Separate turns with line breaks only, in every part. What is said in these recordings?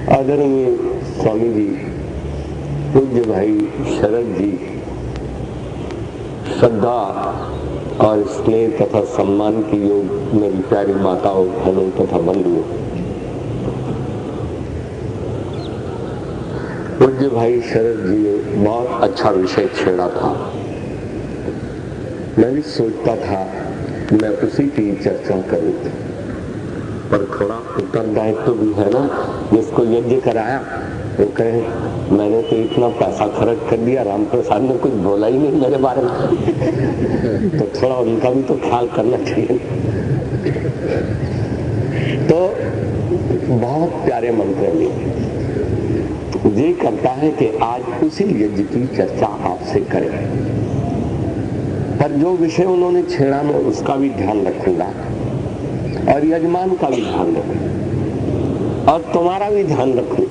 आदरणीय स्वामी जी, पूज्य भाई शरद जी, श्रद्धा और स्नेह तथा सम्मान की योग मेरी प्यारी माताओं, बहनों तथा बंधुओं, पूज्य भाई शरद जी ने बहुत अच्छा विषय छेड़ा था। मैं भी सोचता था मैं उसी की चर्चा करूं, पर थोड़ा उत्तरदायित्व भी है ना। जिसको यज्ञ कराया वो कहे मैंने तो इतना पैसा खर्च कर दिया, राम प्रसाद ने कुछ बोला ही नहीं मेरे बारे में तो थोड़ा उनका भी तो ख्याल करना चाहिए। तो बहुत प्यारे मंत्र में ये करता है कि आज उसी यज्ञ की चर्चा आपसे करें, पर जो विषय उन्होंने छेड़ा मैं उसका भी ध्यान रखूंगा और यजमान का भी ध्यान रखूं और तुम्हारा भी ध्यान रखूं।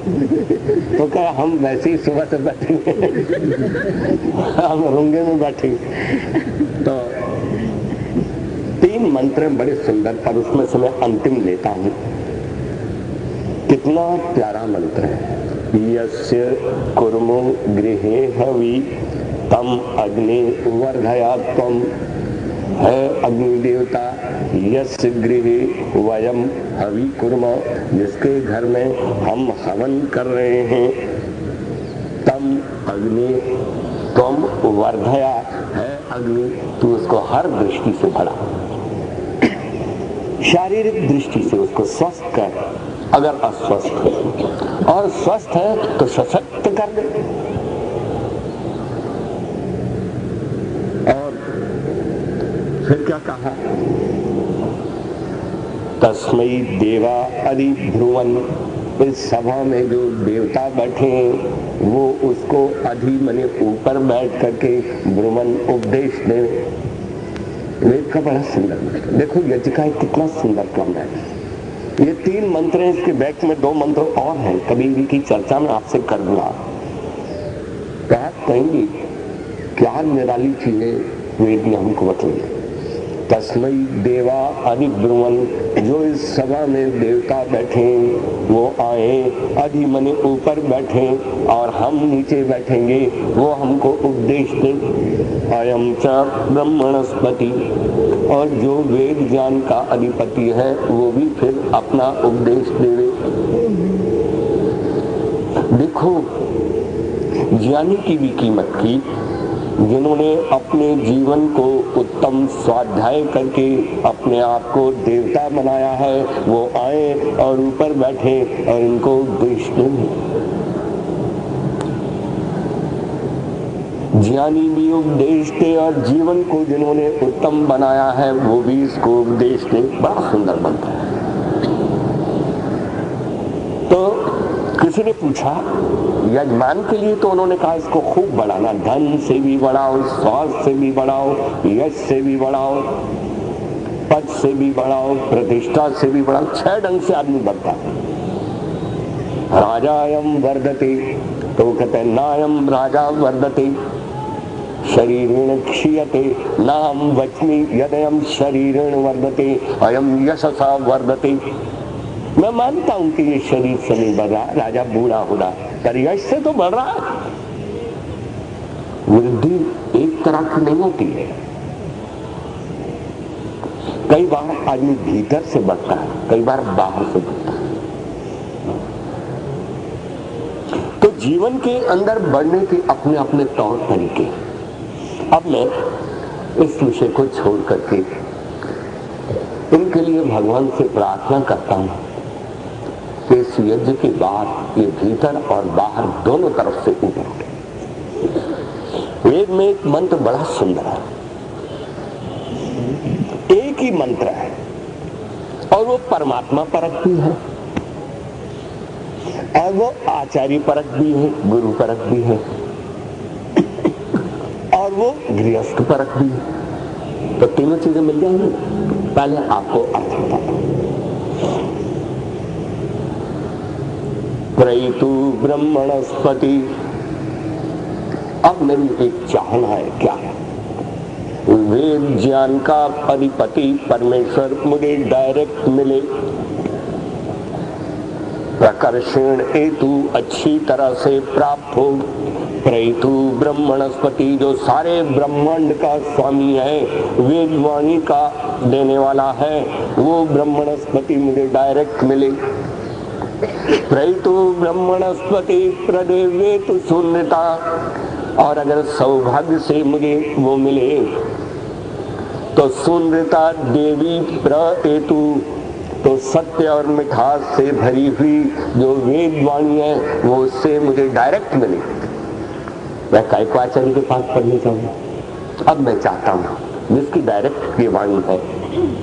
तो क्या हम वैसे ही सुबह से बैठेंगे हम रुंगे में बैठेंगे। तो 3 मंत्र बड़े सुंदर, पर उसमें से मैं अंतिम लेता हूं। कितना प्यारा मंत्र है। यस्य कुर्मो गृहे हवि तम अग्नि वर्धयात्वम। है अग्नि देवता यस्य गृहे वयम हवि कुर्म, जिसके घर में हम हवन कर रहे हैं, तम अग्नि त्वम वर्धया, है अग्नि तू उसको हर दृष्टि से बढ़ा। शारीरिक दृष्टि से उसको स्वस्थ कर, अगर अस्वस्थ है, और स्वस्थ है तो सशक्त कर दे। और फिर क्या कहा? तस्मै देवा अधिब्रुवन। इस सभा में जो देवता बैठे हैं वो उसको अधि मने ऊपर बैठ करके ब्रुवन उपदेश दे। वेद का बड़ा सुंदर, देखो यज्ञ का कितना सुंदर क्रम है। ये 3 मंत्र हैं, इसके बैक में 2 मंत्र और हैं, कभी इनकी चर्चा में आपसे कर दूंगा। तो आप कहेंगे क्या निराली चीजें वेद ने हमको बताई। तस्मै देवा अधिब्रुवन, जो इस सभा में देवता बैठे वो आए, अधि मने ऊपर बैठे और हम नीचे बैठेंगे, वो हमको उपदेश दें। अयम च ब्रह्मणस्पति, और जो वेद ज्ञान का अधिपति है वो भी फिर अपना उपदेश देवे। देखो ज्ञानी की भी कीमत की, जिन्होंने अपने जीवन को उत्तम स्वाध्याय करके अपने आप को देवता बनाया है, वो आए और ऊपर बैठे और इनको उपदेश दें। ज्ञानी भी उपदेश दे और जीवन को जिन्होंने उत्तम बनाया है वो भी इसको उपदेश दे। बड़ा सुंदर बनता है। तो किसी ने पूछा यजमान के लिए, तो उन्होंने कहा इसको खूब बढ़ाना, धन से भी बढ़ाओ, स्वास्थ्य से भी बढ़ाओ, यश से भी बढ़ाओ, पद से भी बढ़ाओ, प्रतिष्ठा से भी बढ़ाओ। 6 ढंग से आदमी बढ़ता है। राजायम वर्धते, तो कहते हैं नायम राजा वर्धते शरीरेण क्षीयते, नाम वच्मि यदयम शरीरेण वर्धते अयम यशसा वर्धते। मैं मानता हूं कि ये शरीर से नहीं बढ़ रहा, राजा बूढ़ा हो रहा, पर यश से तो बढ़ रहा है। वृद्धि एक तरह की नहीं होती है। कई बार आदमी भीतर से बढ़ता है, कई बार बाहर से बढ़ता है। तो जीवन के अंदर बढ़ने के अपने अपने तौर तरीके। अब मैं इस विषय को छोड़ करके इनके लिए भगवान से प्रार्थना करता हूं कि इस यज्ञ के बाद ये भीतर और बाहर दोनों तरफ से ऊपर उठे। वेद में एक मंत्र बड़ा सुंदर है, एक ही मंत्र है और वो परमात्मा परक भी है और वो आचार्य परक भी है, गुरु परक भी है और वो गृहस्थ परक भी है। तो तीनों चीजें मिल जाएंगी। पहले आपको अर्थ बताता हूं। प्रयतु ब्रह्मणस्पति। अब मेरी एक चाहना है, क्या है? वेद ज्ञान का अधिपति परमेश्वर मुझे डायरेक्ट मिले। प्रकर्षण हेतु अच्छी तरह से प्राप्त हो। प्रेतु ब्रह्मणस्पति, जो सारे ब्रह्मांड का स्वामी है, वेदवाणी का देने वाला है, वो ब्रह्मणस्पति मुझे डायरेक्ट मिले। प्रेतु ब्रह्मणस्पति प्रदेवेतु शून्यता, और अगर सौभाग्य से मुझे वो मिले तो शून्यता देवी प्रेतु, तो सत्य और मिठास से भरी हुई जो वेदवाणी है वो उससे मुझे डायरेक्ट मिले। मैं कायकवाचार्य के पास पढ़ने जाऊँ, अब मैं चाहता हूँ जिसकी डायरेक्ट ये वाणी है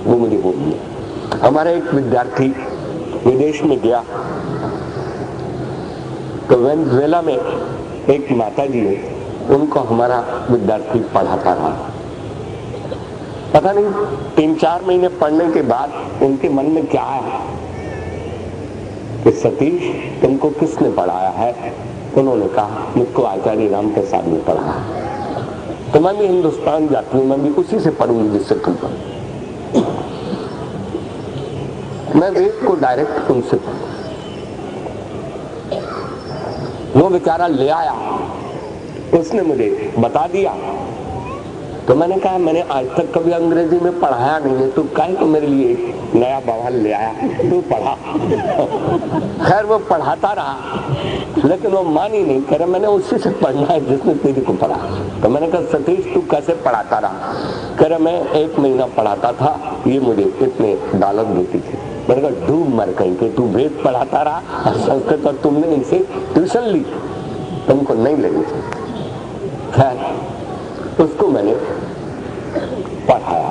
वो मुझे बोलिए। हमारा एक विद्यार्थी विदेश में गया तो वेनेजुएला में एक माता जी है, उनको हमारा विद्यार्थी पढ़ाता रहा। पता नहीं 3-4 महीने पढ़ने के बाद उनके मन में क्या आया कि सतीश तुमको किसने पढ़ाया है? उन्होंने कहा मुझको आचार्य राम प्रसाद ने पढ़ाया, तो मैं भी हिंदुस्तान जाती हूँ, मैं भी उसी से पढ़ूंगी जिससे तुम पढ़ो। मैं वेद को डायरेक्ट उनसे पढ़ूं। वो बेचारा ले आया, उसने मुझे बता दिया, तो मैंने कहा मैंने आज तक कभी अंग्रेजी में पढ़ाया नहीं है, तो काहे को मेरे लिए एक नया बवाल ले आया, तू पढ़ा। खैर वो पढ़ाता रहा, लेकिन वो मानी नहीं, कह रहा मैंने उसी से पढ़ना है जिसने तेरे को पढ़ा। तो मैंने कहा सतीश तू कैसे पढ़ाता रहा? कह रहा मैं 1 महीना पढ़ाता था, ये मुझे इतने डॉलर देती थी। मैंने कहा डूब मर कहीं के, तू वेद पढ़ाता रहा और संस्कृत और तुमने इनसे ट्यूशन ली, तुमको नहीं लेनी चाहिए। खैर उसको मैंने पढ़ाया।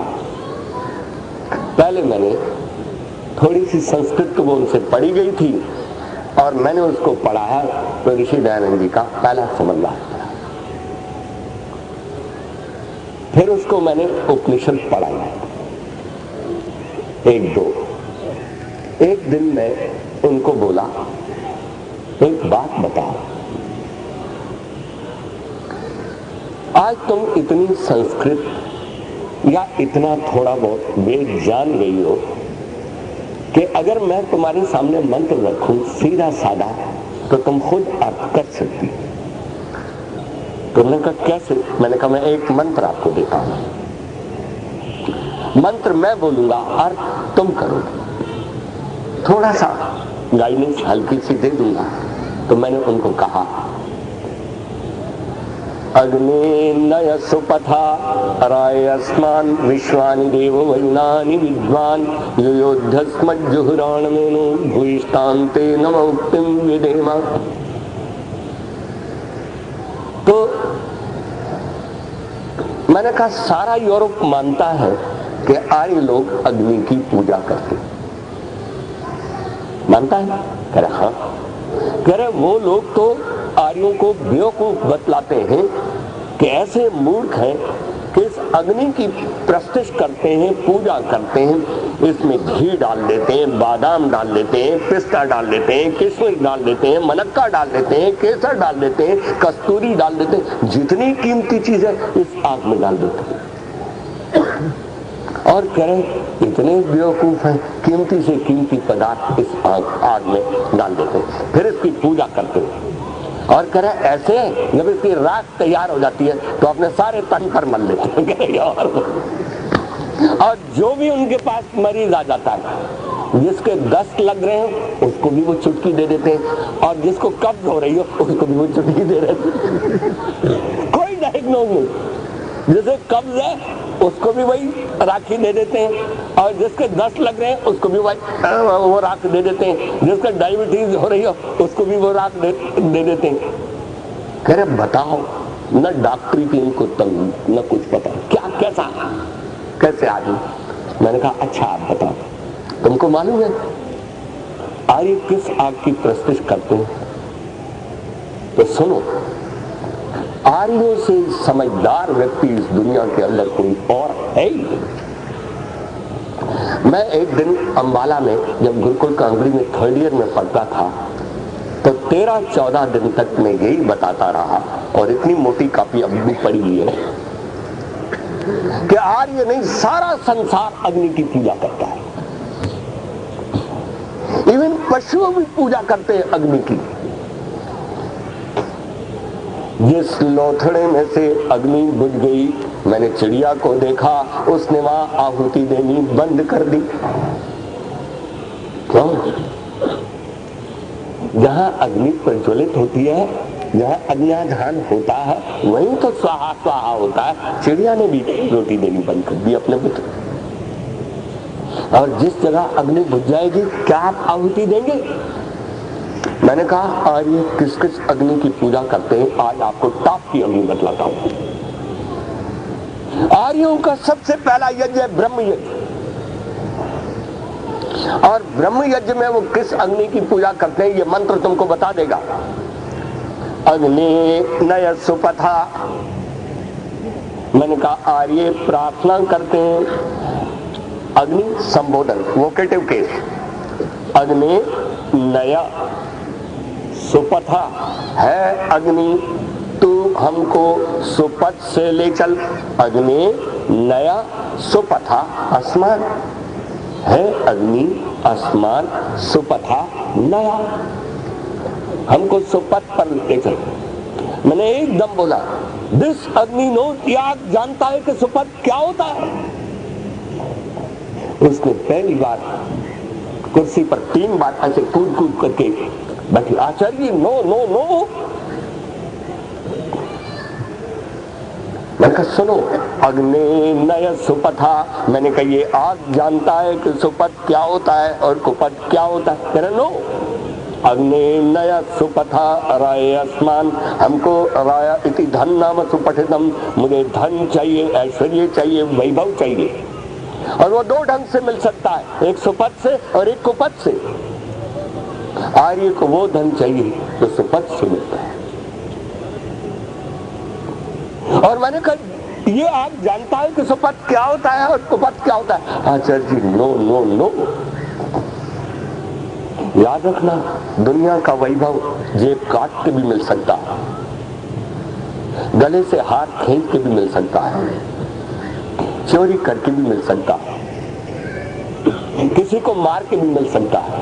पहले मैंने थोड़ी सी संस्कृत वो उनसे पढ़ी गई थी और मैंने उसको पढ़ाया, तो ऋषि दयानंद जी का पहला समझदार पढ़ा। फिर उसको मैंने उपनिषद पढ़ाया 1-2। एक दिन मैं उनको बोला एक बात बताओ, आज तुम इतनी संस्कृत या इतना थोड़ा बहुत वेद जान गई हो कि अगर मैं तुम्हारे सामने मंत्र रखूं सीधा साधा तो तुम खुद अर्थ कर सकती। तुमने कहा कैसे? मैंने कहा मैं एक मंत्र आपको देता हूं, मंत्र मैं बोलूंगा, अर्थ तुम करोगे, थोड़ा सा गाइडेंस हल्की सी दे दूंगा। तो मैंने उनको कहा अग्नि नय सुपथा रायस्मान विश्वानि देव वैनानि विद्वान युयोध्यस्मज्जुहुराणमेनो भूयिष्ठान्ते नमोक्तिं विधेम। तो मैंने कहा सारा यूरोप मानता है कि आर्य लोग अग्नि की पूजा करते, मानता है? कह रहे हाँ। कह रहे वो लोग तो आर्यों को बेवकूफ बतलाते हैं कि ऐसे मूर्ख हैं कि इस अग्नि की प्रतिष्ठा करते हैं, पूजा करते हैं, इसमें घी डाल देते हैं, बादाम डाल देते हैं, पिस्ता डाल देते हैं, किशमिश डाल देते हैं, मनक्का डाल देते हैं, केसर डाल देते हैं, कस्तूरी डाल देते हैं, जितनी कीमती चीज है इस आग में डाल देते हैं। और कह रहे इतने बेवकूफ हैं, कीमती से कीमती पदार्थ इस आग में डाल देते हैं, फिर इसकी पूजा करते हैं। और कह रहे ऐसे जब इसकी राख तैयार हो जाती है तो अपने सारे तन पर मल लेते हैं। और जो भी उनके पास मरीज आ जाता है, जिसके दस्त लग रहे हैं उसको भी वो चुटकी दे देते हैं, और जिसको कब्ज हो रही हो उसको भी वो चुटकी दे देते हैं। कोई डायग्नोज नहीं, जिसे कब्ज है उसको भी वही राखी दे देते हैं, और जिसके दस्त लग रहे हैं उसको भी वो राख दे देते हैं, जिसका डायबिटीज हो रही हो उसको भी वो राख दे देते हैं। कह रहे बताओ न डॉक्टरी की इनको तंग न कुछ पता, क्या कैसा कैसे आदमी। मैंने कहा अच्छा आप बताओ, तुमको मालूम है आर्य किस आग की प्रतिष्ठा करते हैं? तो सुनो, आर्यों से समझदार व्यक्ति इस दुनिया के अंदर कोई और है ही नहीं। मैं एक दिन अंबाला में जब गुरुकुल कांगड़ी में 3rd ईयर में पढ़ता था तो 13-14 दिन तक मैं यही बताता रहा, और इतनी मोटी कॉपी अब भी पड़ी हुई है कि आर्य नहीं सारा संसार अग्नि की पूजा करता है। इवन पशु भी पूजा करते हैं अग्नि की। जिस लोथड़े में से अग्नि बुझ गई, मैंने चिड़िया को देखा, उसने वहां आहुति देनी बंद कर दी। क्यों? जहां अग्नि प्रज्वलित होती है, जहां अग्न्याधान होता है, वहीं तो स्वाहा स्वाहा होता है। चिड़िया ने भी रोटी देनी बंद कर दी अपने पुत्र। और जिस जगह अग्नि बुझ जाएगी, क्या आप आहुति देंगे? मैंने कहा आर्य किस किस अग्नि की पूजा करते हैं, आज आपको टॉप की अग्नि बतलाता हूं। आर्यों का सबसे पहला यज्ञ है ब्रह्म यज्ञ। और ब्रह्म यज्ञ में वो किस अग्नि की पूजा करते हैं, ये मंत्र तुमको बता देगा। अग्नि नय सुपथा। मैंने कहा आर्य प्रार्थना करते हैं अग्नि संबोधन, वोकेटिव केस। अग्नि नया सुपथा है, अग्नि तू हमको सुपथ से ले चल। अग्नि नया सुपथा, आसमान है, अग्नि आसमान, सुपथा नया, हमको सुपथ पर ले चल। मैंने एकदम बोला दिस अग्नि नो त्याग जानता है कि सुपथ क्या होता है। उसने पहली बार कुर्सी पर 3 बार ऐसे कूद कूद करके बैठी। आचार्य नो नो नो। मैंने कहा सुनो, अग्नि नय सुपथा। मैंने कहा ये आग जानता है कि सुपथ क्या होता है और कुपथ क्या होता है? कह रहे नो। अग्नि नय सुपथा राय आसमान, हमको राया इति धन नाम सुपठितम, मुझे धन चाहिए, ऐश्वर्य चाहिए, वैभव चाहिए। और वो 2 ढंग से मिल सकता है, एक सुपथ से और एक कुपथ से। आर्य को वो धन चाहिए जो सुपथ से मिलता है। और मैंने कहा ये आप जानता है कि सुपथ क्या होता है और कुपथ क्या होता है? आचार्य जी नो नो नो। याद रखना, दुनिया का वैभव जेब काट के भी मिल सकता है, गले से हार खींच के भी मिल सकता है, चोरी करके भी मिल सकता है, किसी को मार के भी मिल सकता है।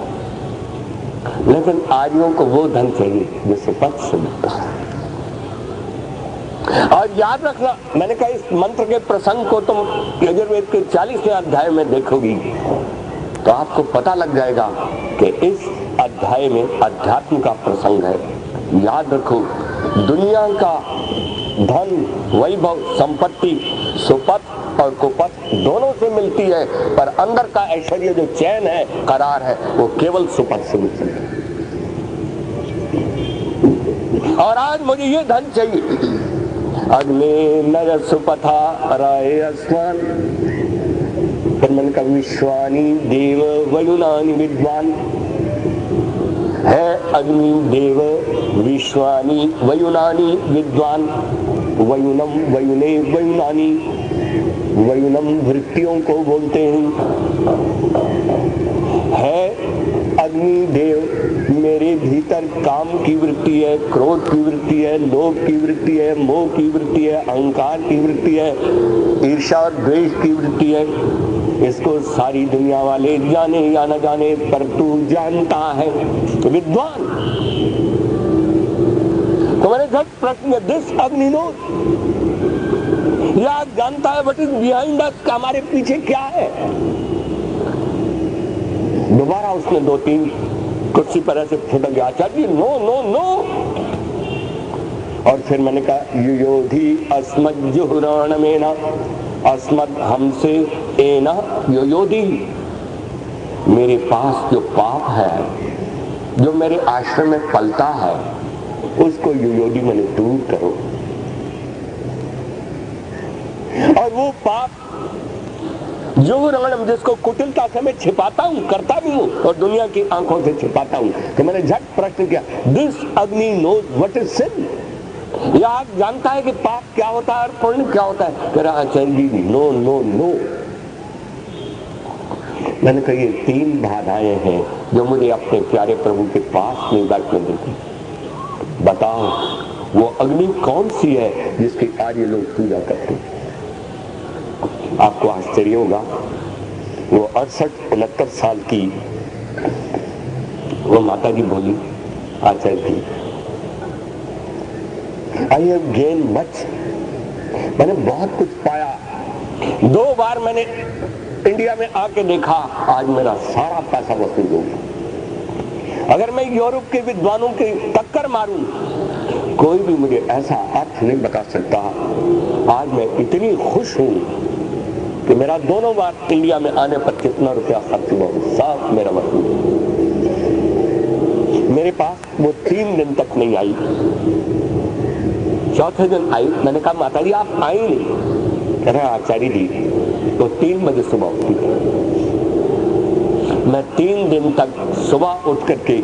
लेकिन आर्यों को वो धन चाहिए जो सुपथ से मिलता है। और याद रखना, मैंने कहा इस मंत्र के प्रसंग को तुम यजुर्वेद के 40वें अध्याय में देखोगी तो आपको पता लग जाएगा कि इस अध्याय में अध्यात्म का प्रसंग है। याद रखो, दुनिया का धन, वैभव, संपत्ति सुपथ और कुपथ दोनों से मिलती है, पर अंदर का ऐश्वर्य जो चैन है, करार है, वो केवल सुपथ से मिलती है। और आज मुझे ये धन चाहिए। अग्नि नय सुपथा राय आसमान। फिर मैंने कहा विश्वानी देव वयुनानि विद्वान है। अग्नि देव विश्वानी वयुनानि विद्वान। वयुनम वयुने वयुनानि, वयुनम वृत्तियों को बोलते हैं। है अग्नि देव मेरे भीतर काम की वृत्ति है, क्रोध की वृत्ति है, लोभ की वृत्ति है, मोह की वृत्ति है, अहंकार की वृत्ति है, ईर्ष्या और द्वेष की वृत्ति है। इसको सारी दुनिया वाले जाने या न जाने, पर तू जानता है, विद्वान। तो मैंने झट प्रश्न, दिस अग्नि नो, या जानता है व्हाट इज बिहाइंड अस, हमारे पीछे क्या है। दोबारा उसने 2-3 कुर्सी पर ऐसे फुटक गया। आचार्य नो नो नो। और फिर मैंने कहा युयोधि अस्मद जुहुराण में ना, अस्मद हमसे, एना योयोधि, मेरे पास जो पाप है, जो मेरे आश्रम में पलता है, उसको योयोधि मैंने दूर करो। और वो पाप जो रणम, जिसको कुटिलता से मैं छिपाता हूं, करता भी हूं और दुनिया की आंखों से छिपाता हूं। तो मैंने झट प्रश्न किया, दिस अग्नि नोज व्हाट इज सिन। या आप जानता है कि पाप क्या होता है और पुण्य क्या होता है? कह रहा आचार्य नो नो नो। मैंने कहा ये 3 बाधाएं हैं जो मुझे अपने प्यारे प्रभु के पास नहीं बैठने देती। बताओ वो अग्नि कौन सी है जिसकी आर्य लोग पूजा करते हैं? आपको आश्चर्य होगा, वो 68-69 साल की वो माता जी बोली, आचार्य जी, आई हैव गेन मच, मैंने बहुत कुछ पाया। 2 बार मैंने इंडिया में आके देखा, आज मेरा सारा पैसा वसूल हो गया। अगर मैं यूरोप के विद्वानों की टक्कर मारूं, कोई भी मुझे ऐसा अर्थ नहीं बता सकता। आज मैं इतनी खुश हूं कि मेरा दोनों बार इंडिया में आने पर कितना रुपया खर्च हुआ, सब मेरा वसूल। मेरे पास वो 3 दिन तक नहीं आई। चौथे दिन आई। मैंने कहा, माता जी आप आई नहीं। कह रहे आचार्य जी, तो 3 बजे सुबह उठी। मैं 3 दिन तक सुबह उठ करके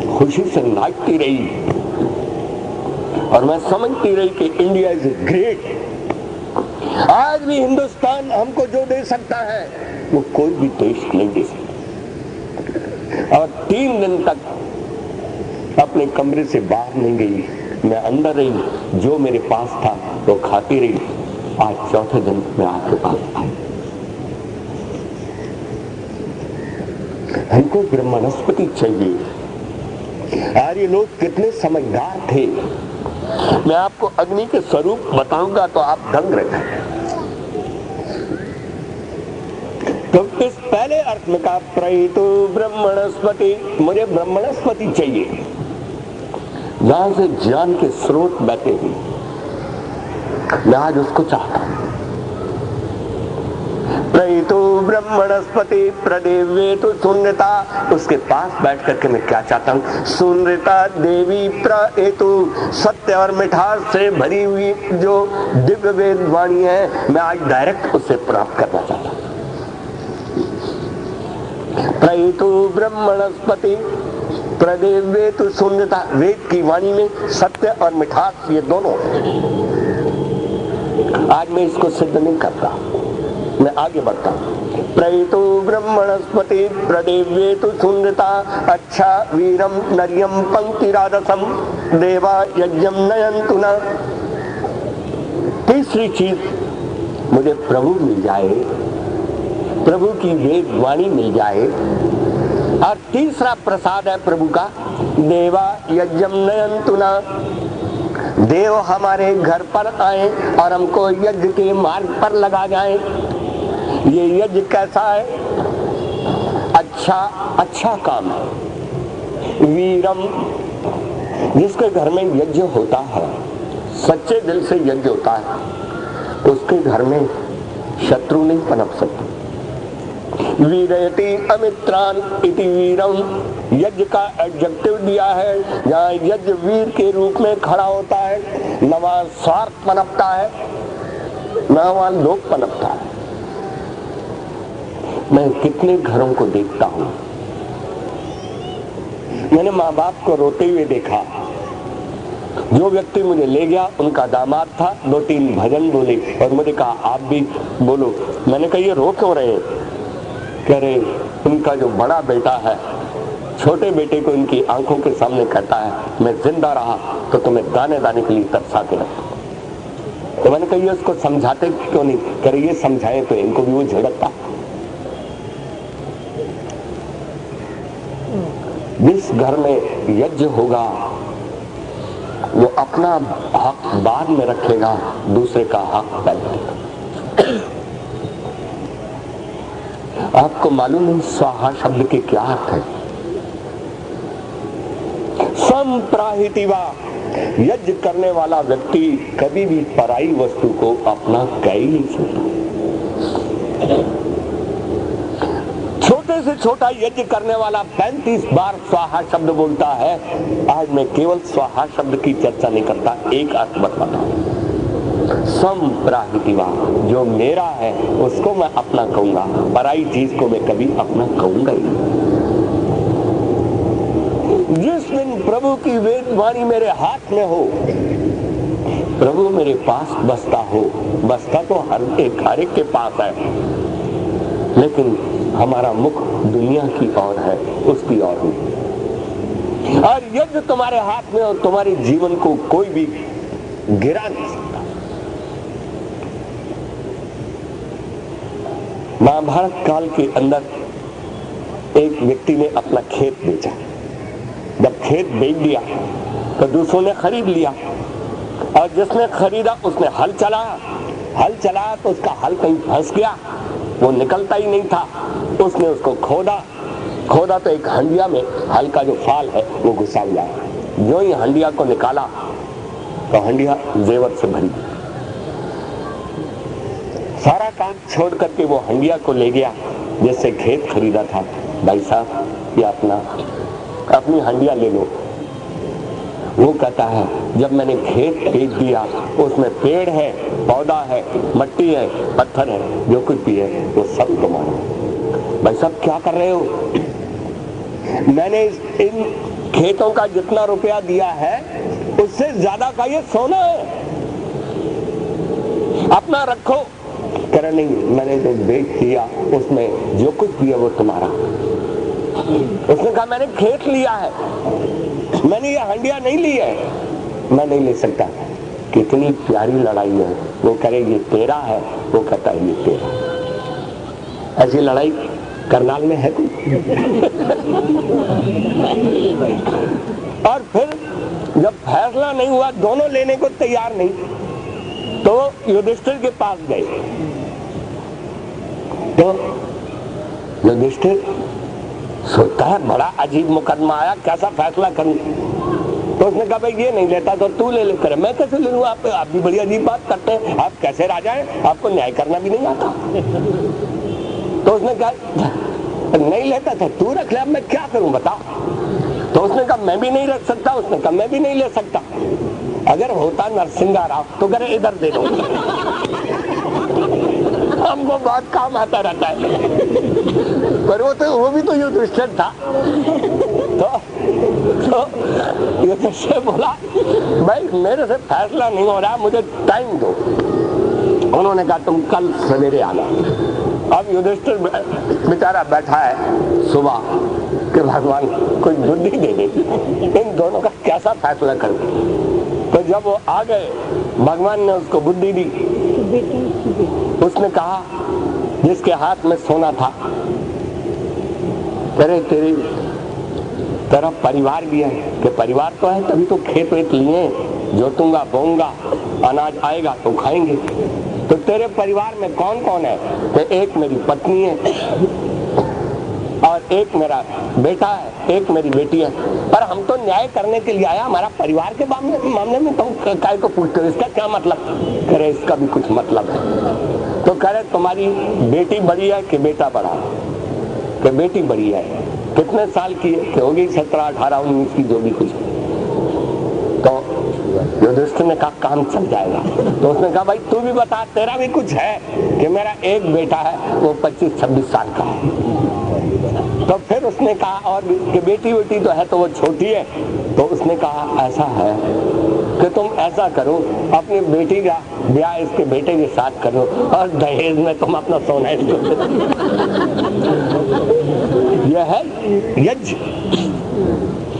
खुशी से नाचती रही और मैं समझती रही कि इंडिया इज ग्रेट। आज भी हिंदुस्तान हमको जो दे सकता है वो कोई भी देश नहीं दे सकता। और 3 दिन तक अपने कमरे से बाहर नहीं गई, मैं अंदर रही, जो मेरे पास था वो खाती रही। आज चौथे दिन मैं आपके पास आई। हमको ब्रह्मणस्पति चाहिए। आज ये लोग कितने समझदार थे। मैं आपको अग्नि के स्वरूप बताऊंगा तो आप दंग रह जाएंगे। तो इस पहले अर्थ में कहा, प्रहितो ब्रह्मणस्पति, मुझे ब्रह्मणस्पति चाहिए, जहां से ज्ञान के स्रोत बहते हुए। मैं आज उसको चाहता हूं। प्रहितो ब्रह्मणस्पति प्रदेव्ये तो शून्यता, उसके पास बैठ करके मैं क्या चाहता हूं, शून्यता देवी प्रहेतु, सत्य और मिठास से भरी हुई जो दिव्य वेद वाणी है, मैं आज डायरेक्ट उसे प्राप्त करना चाहता हूं। प्रहितो ब्रह्मणस्पति प्रदेव्ये तो शून्यता, वेद की वाणी में सत्य और मिठास ये दोनों है। आज मैं इसको सिद्ध नहीं करता, मैं आगे बढ़ता हूं। प्रहितो ब्रह्मणस्पति प्रदेव्ये तो शून्यता, अच्छा वीरम नर्यम पंक्तिरादसम देवा यज्ञम नयन्तु न। तीसरी चीज, मुझे प्रभु मिल जाए, प्रभु की वेद वाणी मिल जाए। और तीसरा प्रसाद है प्रभु का, देवा यज्ञम नयन्तु न, देव हमारे घर पर आए और हमको यज्ञ के मार्ग पर लगा जाए। ये यज्ञ कैसा है, अच्छा काम है। वीरम, जिसके घर में यज्ञ होता है, सच्चे दिल से यज्ञ होता है, उसके घर में शत्रु नहीं पनप सकते। वीरयति अमित्रान इति वीरम, यज्ञ का एडजेक्टिव दिया है, जहाँ यज्ञ वीर के रूप में खड़ा होता है। न वहां स्वार्थ पनपता है, न वहां लोभ पनपता है। मैं कितने घरों को देखता हूं, मैंने माँ बाप को रोते हुए देखा। जो व्यक्ति मुझे ले गया उनका दामाद था, 2-3 भजन बोले और मुझे कहा आप भी बोलो। मैंने कहा ये रो क्यों रहे हैं? कह रहे उनका जो बड़ा बेटा है छोटे बेटे को इनकी आंखों के सामने कहता है, मैं जिंदा रहा तो तुम्हें दाने दाने के लिए तरसा के रखता। तो मैंने कहा ये उसको समझाते क्यों नहीं? कह रहे ये समझाए तो इनको भी वो झड़कता। जिस घर में यज्ञ होगा वो अपना हक बाद में रखेगा, दूसरे का हक पहले रखेगा। आपको मालूम है स्वाहा शब्द के क्या अर्थ है? संप्राहितिवा, यज्ञ करने वाला व्यक्ति कभी भी पराई वस्तु को अपना कह ही नहीं सकता। छोटे से छोटा यज्ञ करने वाला 35 बार स्वाहा शब्द बोलता है। आज मैं केवल स्वाहा शब्द की चर्चा नहीं करता, एक अर्थ बताता हूं। संप्राहितिवा, जो मेरा है उसको मैं अपना कहूंगा, पराई चीज को मैं कभी अपना कहूंगा ही नहीं। जिस दिन प्रभु की वेद वाणी मेरे हाथ में हो, प्रभु मेरे पास बसता तो हर एक के पास है, लेकिन हमारा मुख दुनिया की ओर है, उसकी ओर नहीं। और यज्ञ तुम्हारे हाथ में और तुम्हारे जीवन को कोई भी गिरा नहीं सकता। महाभारत काल के अंदर एक व्यक्ति ने अपना खेत बेचा। जब खेत बेच दिया तो दूसरों ने खरीद लिया, और जिसने खरीदा उसने हल चलाया तो उसका हल कहीं फंस गया, वो निकलता ही नहीं था। उसने उसको खोदा तो एक हंडिया में हल का जो फाल है वो घुसा हुआ है। जो ही हंडिया को निकाला तो हंडिया जेवर से भरी। सारा काम छोड़ करके वो हंडिया को ले गया जिससे खेत खरीदा था। भाई साहब, ये अपनी हंडिया ले लो। वो कहता है जब मैंने खेत बेच दिया, उसमें पेड़ है, पौधा है, मट्टी है, पत्थर है, जो कुछ भी है वो सब तुम्हारा। भाई साहब क्या कर रहे हो? मैंने इन खेतों का जितना रुपया दिया है उससे ज्यादा का ये सोना है, अपना रखो। कह रहा नहीं, मैंने जो बेच दिया उसमें जो कुछ भी है वो तुम्हारा। उसने कहा मैंने खेत लिया है, मैंने ये हंडिया नहीं ली है, मैं नहीं ले सकता। कितनी प्यारी लड़ाई है। वो करे ये तेरा है, वो कहता है ये तेरा। ऐसी लड़ाई करनाल में है कोई? और फिर जब फैसला नहीं हुआ, दोनों लेने को तैयार नहीं, तो युधिष्ठिर के पास गए। तो युधिष्ठिर सोचता है बड़ा अजीब मुकदमा आया, कैसा फैसला करूं? तो उसने कहा भाई ये नहीं लेता तो तू ले कर। मैं कैसे ले लूं? आप भी बड़ी अजीब बात करते हैं, आप कैसे राजा हैं, आपको न्याय करना भी नहीं आता। तो उसने कहा नहीं लेता था, तू रख ले, अब मैं क्या करूं बता। तो उसने कहा मैं भी नहीं रख सकता। उसने कहा मैं भी नहीं ले सकता। अगर होता नरसिंह राव तो करे इधर दे दो, हमको बहुत काम आता रहता है। पर वो भी तो युधिष्ठिर था। तो युधिष्ठिर बोला भाई मेरे से फैसला नहीं हो रहा, मुझे टाइम दो। उन्होंने कहा तुम कल सवेरे आना। अब युधिष्ठिर बेचारा बैठा है सुबह कि भगवान कोई बुद्धि दे दे, इन दोनों का कैसा फैसला करूं। तो जब वो आ गए, भगवान ने उसको बुद्धि दी। उसने कहा जिसके हाथ में सोना था, तेरा परिवार भी है। कि परिवार तो है तभी तो खेत वेत लिए, जोतूंगा बोऊंगा, अनाज आएगा तो खाएंगे। तो तेरे परिवार में कौन कौन है? तो एक मेरी पत्नी है, और एक मेरा बेटा है, एक मेरी बेटी है। पर हम तो न्याय करने के लिए आया, हमारा परिवार के मामले में तुम काय को पूछते हो? इसका क्या मतलब? कह रहे इसका भी कुछ मतलब है। तो कह रहे तुम्हारी बेटी बड़ी है कि बेटा बड़ा? कि बेटी बड़ी है। कितने साल की है? कि होगी 17, 18, 19 की, जो भी कुछ। तो युधिष्ठिर ने कहा काम चल जाएगा। तो उसने कहा भाई तू भी बता, तेरा भी कुछ है? कि मेरा एक बेटा है, वो 25-26 साल का है। तो फिर उसने कहा और कि बेटी तो है तो वो छोटी है। तो उसने कहा ऐसा है कि तुम ऐसा करो, अपनी बेटी का ब्याह इसके बेटे के साथ करो, और दहेज में तुम अपना सोना इसको दे दो। यह है यज्ञ।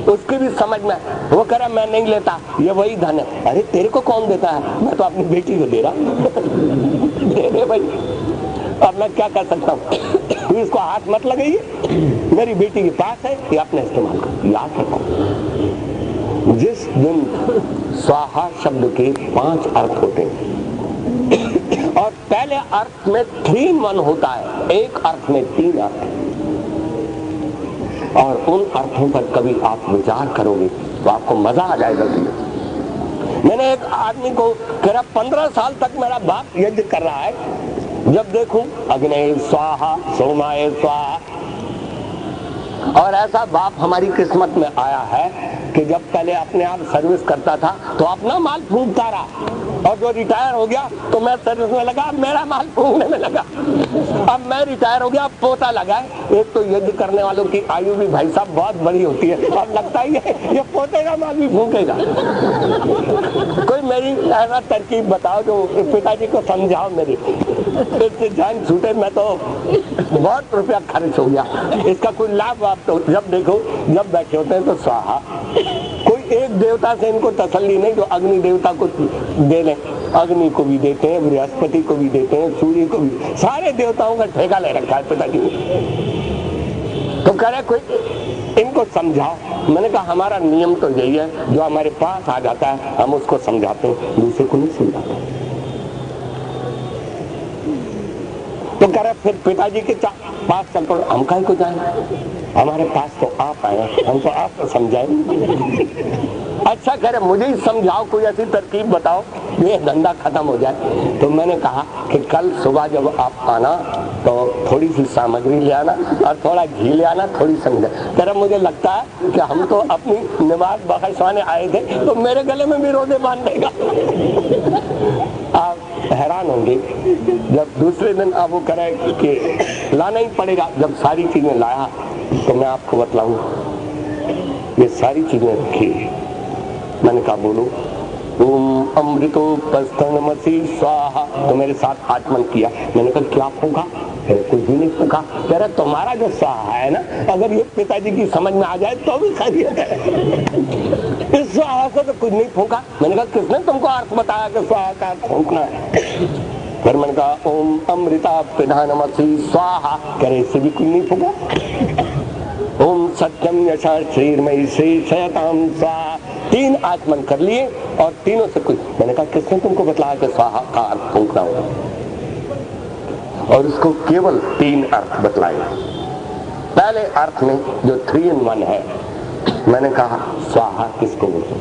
उसकी भी समझ में, वो कह रहा मैं नहीं लेता, ये वही धन है। अरे तेरे को कौन देता है? मैं तो अपनी बेटी को दे रहा। दे दे भाई, अब मैं क्या कर सकता हूँ? इसको हाथ मत लगाइए, मेरी बेटी के पास है, ये अपने इस्तेमाल करो। याद रखो, जिस दिन स्वाहा शब्द के 5 अर्थ होते हैं, और पहले अर्थ में 3 in 1 होता है, एक अर्थ में 3 अर्थ। और उन अर्थों पर कभी आप विचार करोगे तो आपको मजा आ जाएगा। मैंने एक आदमी को कह रहा 15 साल तक मेरा बाप यज्ञ कर रहा है, जब देखूं अग्नि स्वाहा सोमाय स्वाहा। और ऐसा बाप हमारी किस्मत में आया है कि जब पहले अपने आप सर्विस करता था तो अपना माल फूंकता रहा, और जो रिटायर हो गया तो मैं सर्विस में लगा, मेरा माल फूंकने में लगा। अब मैं रिटायर हो गया, अब पोता लगा है। एक तो यज्ञ करने वालों की आयु भी भाई साहब बहुत बड़ी होती है, और लगता ही है ये पोते का माल भी फूंकेगा। कोई मेरी ऐसा तरकीब बताओ जो पिताजी को समझाओ, मेरी इससे जान छूटे। मैं तो बहुत रुपया खर्च हो गया, इसका कोई लाभ आप तो जब देखो, जब बैठे होते हैं तो स्वाहा। कोई एक देवता से इनको तसल्ली नहीं जो अग्नि देवता को दे लें। अग्नि को भी देते हैं, बृहस्पति को भी देते हैं, सूर्य को भी, सारे देवताओं का ठेका ले रखा है पिताजी ने। तो कह रहे कोई इनको समझाओ। मैंने कहा हमारा नियम तो यही है, जो हमारे पास आ जाता है हम उसको समझाते हैं, दूसरे को नहीं समझाते। तो कह रहे फिर पिताजी के पास चल पड़ो। हम काहे को जाएं, हमारे पास तो आप आए, हम तो आपको समझाएंगे। अच्छा कह रहे मुझे ही समझाओ, कोई ऐसी तरकीब बताओ ये धंधा खत्म हो जाए। तो मैंने कहा कि कल सुबह जब आप आना तो थोड़ी सी सामग्री ले आना और थोड़ा घी ले आना, थोड़ी समझा। कह रहे मुझे लगता है कि हम तो अपनी नमाज बख्शवाने आए थे, तो मेरे गले में भी रोज़े बांध देगा। आप हैरान होंगे जब दूसरे दिन आप वो करें कि लाना ही पड़ेगा। जब सारी चीजें लाया तो मैं आपको बतलाऊं, ये सारी चीजें रखी। मैंने कहा बोलो ओम अमृतोपस्थनमसि स्वाहा। तो मेरे साथ आचमन किया। मैंने कहा क्या फूंका? कुछ भी नहीं फूंका। कह रहा तुम्हारा जो स्वाहा है ना, अगर ये पिताजी की समझ में आ जाए तो भी खैरियत है। इस स्वाहा से तो कुछ नहीं फूंका। मैंने कहा किसने तुमको अर्थ बताया कि स्वाहा का अर्थ फूंकना है? फिर मैंने कहा ओम अमृता पिधानमसि स्वाहा। कह रहे इससे भी कुछ नहीं फूंका। ओम सत्यम यशा श्रीर्मयी श्री शयताम स्वाहा। 3 आचमन कर लिए और तीनों से कुछ। मैंने कहा किसने तुमको बतलाया कि स्वाहा का अर्थ फूंकना होगा? और उसको केवल 3 अर्थ बतलाए। पहले अर्थ में जो 3 in 1 है, मैंने कहा स्वाहा किसको बोलते?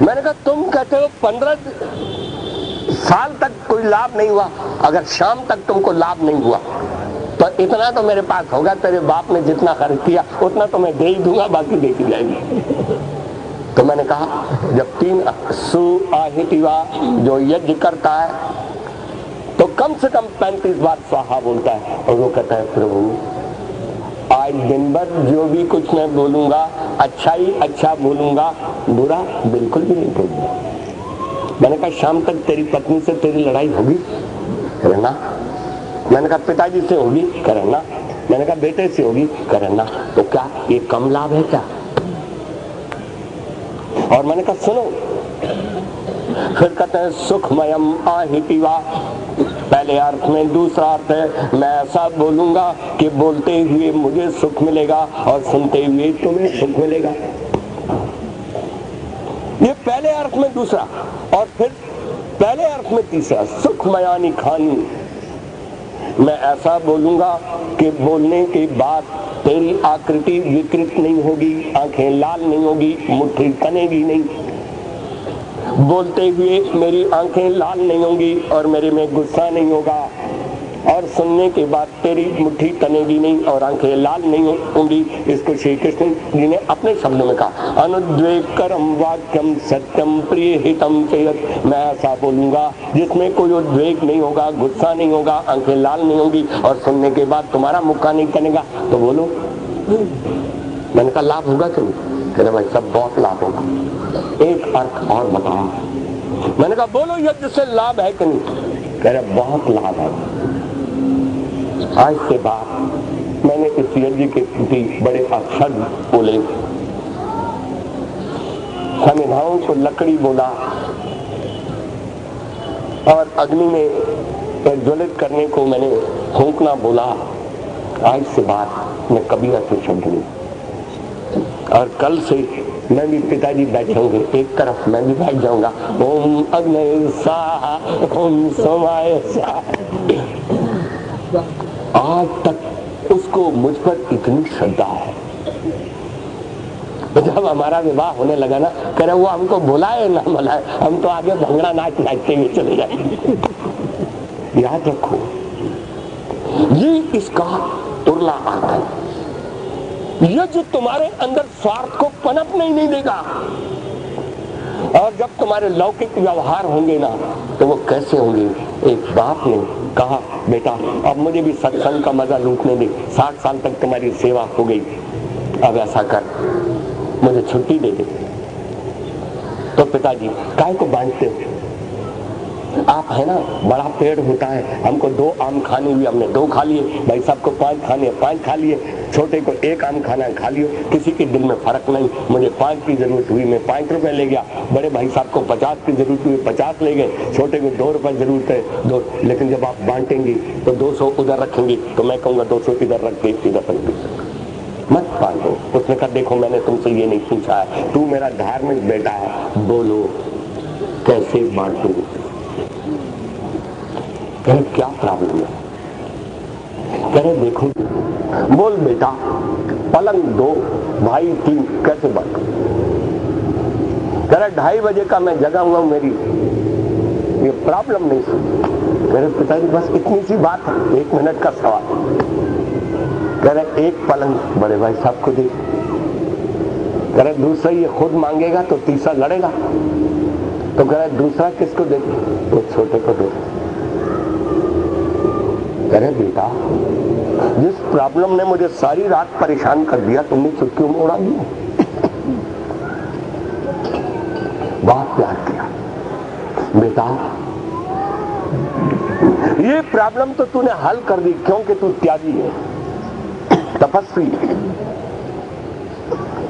मैंने कहा तुम कहते हो 15 साल तक कोई लाभ नहीं हुआ, अगर शाम तक तुमको लाभ नहीं हुआ तो इतना तो मेरे पास होगा, तेरे बाप ने जितना खर्च किया उतना तो मैं दे ही दूंगा, बाकी देखी जाएगी। तो मैंने कहा जब 3 सुआहितिवा जो यज्ञ करता है तो कम से कम 35 बार स्वाहा बोलता है। और वो कहता है प्रभु आज दिन भर जो भी कुछ मैं बोलूंगा अच्छा ही अच्छा बोलूंगा, बुरा बिल्कुल भी नहीं बोलूंगा। मैंने कहा शाम तक तेरी पत्नी से तेरी लड़ाई होगी? कहना। मैंने कहा पिताजी से होगी? करना। मैंने कहा बेटे से होगी? करना। तो क्या ये कम लाभ है क्या? और मैंने कहा सुनो, फिर कहते हैं सुखमयम आहितिवा। पहले अर्थ में दूसरा अर्थ है मैं ऐसा बोलूंगा कि बोलते हुए मुझे सुख मिलेगा और सुनते हुए तुम्हें सुख मिलेगा। ये पहले अर्थ में दूसरा, और फिर पहले अर्थ में तीसरा सुखमयानी खानी। मैं ऐसा बोलूंगा कि बोलने के बाद तेरी आकृति विकृत नहीं होगी, आंखें लाल नहीं होगी, मुट्ठी तनेगी नहीं। बोलते हुए मेरी आंखें लाल नहीं होंगी और मेरे में गुस्सा नहीं होगा, और सुनने के बाद तेरी मुट्ठी तनेगी नहीं और आंखें लाल नहीं होंगी। इसको श्री कृष्ण जी ने अपने शब्दों में कहा अनुद्वेगकरम वाक्यम सत्यम प्रिय हितम चेयत। मैं ऐसा बोलूंगा जिसमें कोई उद्वेग नहीं होगा, गुस्सा नहीं होगा, आंखें लाल नहीं होंगी और सुनने के बाद तुम्हारा मुक्का नहीं तनेगा। तो बोलो। मैंने कहा लाभ होगा कि नहीं? कह रहे भाई सब बहुत लाभ होगा। एक अर्थ और बताओ। मैंने कहा बोलो यज्ञ से लाभ है कि नहीं? कह रहे बहुत लाभ है। आज से बाद मैंने इस यज्ञ के प्रति बड़े अक्षर बोले, समिधाओं को लकड़ी बोला और अग्नि में ज्वलित करने को मैंने फूंकना बोला। आज से बाद मैं कभी ऐसे शब्द नहीं। और कल से मैं भी पिताजी बैठे होंगे, एक तरफ मैं भी बैठ जाऊंगा ओम अग्नि स्वाहा ओम सोमाय स्वाहा। आज तक उसको मुझ पर इतनी श्रद्धा है। जब हमारा विवाह होने लगा ना, कह रहे वो हमको बुलाए ना बुलाए, हम तो आगे भंगड़ा नाच नाचते हुए चले जाएंगे। याद रखो ये इसका उर्ला अर्थ है। ये जो तुम्हारे अंदर स्वार्थ को पनपने नहीं देगा। और जब तुम्हारे लौकिक व्यवहार होंगे ना तो वो कैसे होंगे? एक बाप ने कहा बेटा अब मुझे भी सत्संग का मजा लूटने दे, 60 साल तक तुम्हारी सेवा हो गई, अब ऐसा कर मुझे छुट्टी दे दे। तो पिताजी काय को बांटते हो? आप है ना, बड़ा पेड़ होता है, हमको 2 आम खाने हुए, हमने 2 खा लिए, भाई साहब को 5 खाने 5 खा लिए, छोटे को 1 आम खाना खा लियो, किसी के दिल में फर्क नहीं। मुझे 5 की जरूरत हुई, मैं 5 रुपए ले गया, बड़े भाई साहब को 50 की जरूरत हुई, 50 ले गए, छोटे को 2 रुपए जरूरत है 2। लेकिन जब आप बांटेंगे तो 200 उधर रखेंगे तो मैं कहूँगा 200 इधर रख दे, इधर रख दे। मत बांटो। उसने कहा देखो मैंने तुमसे ये नहीं पूछा है, तू मेरा धार्मिक बेटा है, बोलो कैसे बांटू। कहे क्या प्रॉब्लम है? कहे देखो, बोल बेटा, पलंग 2 भाई 3 कैसे बांटू? कहे 2:30 बजे का मैं जगा हुआ हूं, मेरी ये प्रॉब्लम नहीं सुनी। मेरे पिताजी बस इतनी सी बात है, 1 मिनट का सवाल। कह रहे एक पलंग बड़े भाई साहब को दे। कह रहे दूसरा ये खुद मांगेगा तो तीसरा लड़ेगा। तो कह रहे दूसरा किसको दे? तो छोटे को दे। कह रहे बेटा, जिस प्रॉब्लम ने मुझे सारी रात परेशान कर दिया तुमने चुटकियों में उड़ा दिया। बहुत प्यार किया। बेटा, ये प्रॉब्लम तो तूने हल कर दी क्योंकि तू त्यागी है, तपस्वी।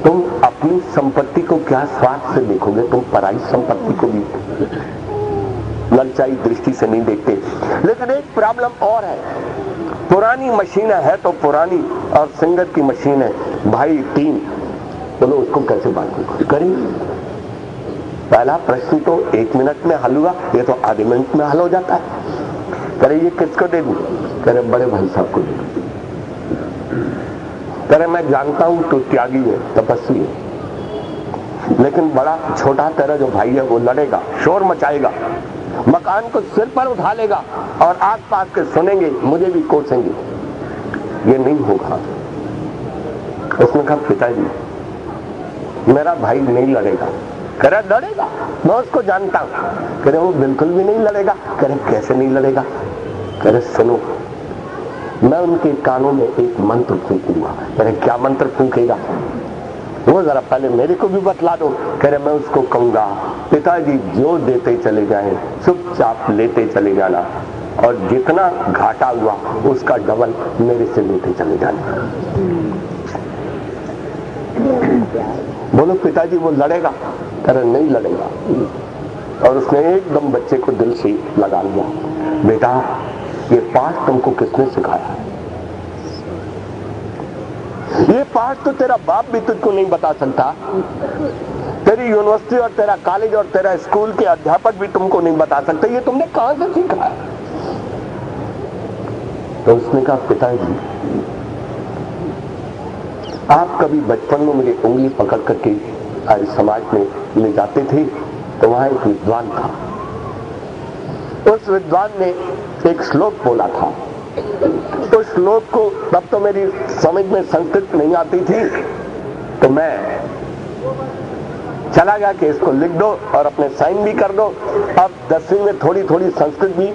तुम अपनी संपत्ति को क्या स्वार्थ से देखोगे? तुम पराई संपत्ति को भी ललचाई दृष्टि से नहीं देखते। लेकिन एक प्रॉब्लम और है, पुरानी मशीन है तो पुरानी, और सिंगर की मशीन है भाई 3, बोलो उसको कैसे बांटो? करेंगे। पहला प्रश्न तो 1 मिनट में हल हुआ, ये तो आधे मिनट में हल हो जाता है। करे ये किसको दे दूं? करे बड़े भाई साहब को दे दूं। करे मैं जानता हूं तू त्यागी है, तपस्वी है, लेकिन बड़ा छोटा तेरा जो भाई है वो लड़ेगा, शोर मचाएगा, मकान को सिर पर उठा लेगा और आस पास के सुनेंगे, मुझे भी कोसेंगे। ये नहीं होगा। उसने कहा पिताजी मेरा भाई नहीं लड़ेगा। कह रहा लड़ेगा, मैं उसको जानता हूं। कह रहे वो बिल्कुल भी नहीं लड़ेगा। कह रहे कैसे नहीं लड़ेगा? कह रहे सुनो, मैं उनके कानों में एक मंत्र फूंकूंगा। कह रहे क्या मंत्र फूंकेगा? वो जरा पहले मेरे को भी बतला दो। कह रहे मैं उसको कहूंगा पिताजी जो देते चले जाएं चुपचाप लेते चले जाना, और जितना घाटा हुआ उसका डबल मेरे से लेते चले जाना। बोलो पिताजी वो लड़ेगा? कह रहे नहीं लड़ेगा। और उसने एकदम बच्चे को दिल से लगा लिया। बेटा ये पाठ तुमको किसने सिखाया? ये पाठ तो तेरा बाप भी तुझको नहीं बता सकता, तेरी यूनिवर्सिटी और तेरा कॉलेज और तेरा स्कूल के अध्यापक भी तुमको नहीं बता सकते। ये तुमने कहां से सीखा है? तो उसने कहा पिताजी आप कभी बचपन में मुझे उंगली पकड़ करके आज समाज में ले जाते थे, तो वहां एक विद्वान था। उस विद्वान ने एक श्लोक बोला था। तो श्लोक को तब तो मेरी समझ में संस्कृत नहीं आती थी, तो मैं चला गया कि इसको लिख दो और अपने साइन भी कर दो। अब 10वीं में थोड़ी थोड़ी संस्कृत भी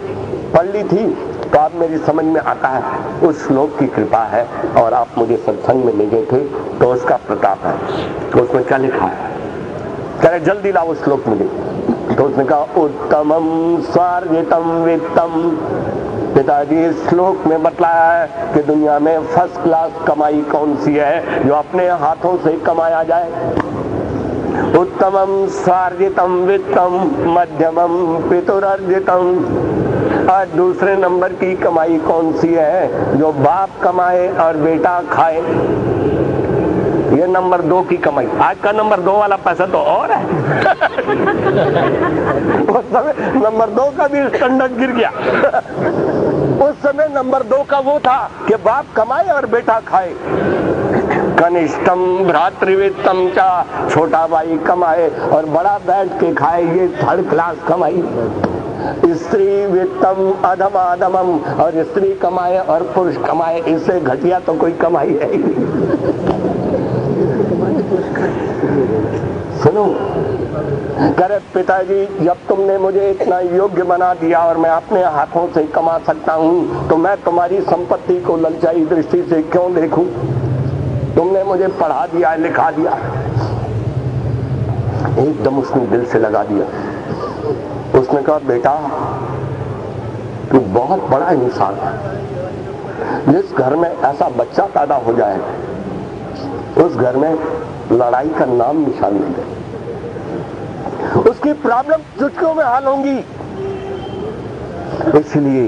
पढ़ ली थी, तो अब मेरी समझ में आता है उस श्लोक की कृपा है, और आप मुझे सत्संग में ले गए थे तो उसका प्रताप है। तो उसमें क्या लिखा है? कह रहे जल्दी लाओ उस श्लोक मुझे। तो उसने कहा उत्तमम स्वार्जितम वित्तम। पिताजी इस श्लोक में बतलाया है कि दुनिया में फर्स्ट क्लास कमाई कौन सी है, जो अपने हाथों से कमाया जाए। उत्तमम स्वार्जितम वित्तम मध्यमम पितुर्जितम। और दूसरे नंबर की कमाई कौन सी है, जो बाप कमाए और बेटा खाए। ये नंबर 2 की कमाई। आज का नंबर 2 वाला पैसा तो और है। उस समय नंबर 2 का भी स्टैंडर्ड गिर गया। उस समय नंबर 2 का वो था कि बाप कमाए और बेटा खाए। कनिष्ठम भ्रातृवित्तम चा, छोटा भाई कमाए और बड़ा बैठ के खाए, ये 3rd क्लास कमाई। स्त्री वित्तम अधमाधमम, और स्त्री कमाए और पुरुष कमाए, इससे घटिया तो कोई कमाई है ही नहीं। सुनो, करे पिताजी जब तुमने मुझे इतना योग्य बना दिया और मैं अपने हाथों से कमा सकता हूं, तो मैं तुम्हारी संपत्ति को ललचाई दृष्टि से क्यों देखूं? तुमने मुझे पढ़ा दिया, लिखा दिया। एकदम उसने दिल से लगा दिया। उसने कहा बेटा तू बहुत बड़ा इंसान है। जिस घर में ऐसा बच्चा पैदा हो जाए उस घर में लड़ाई का नाम निशान नहीं है। उसकी प्रॉब्लम चुटकियों में हल होंगी। इसलिए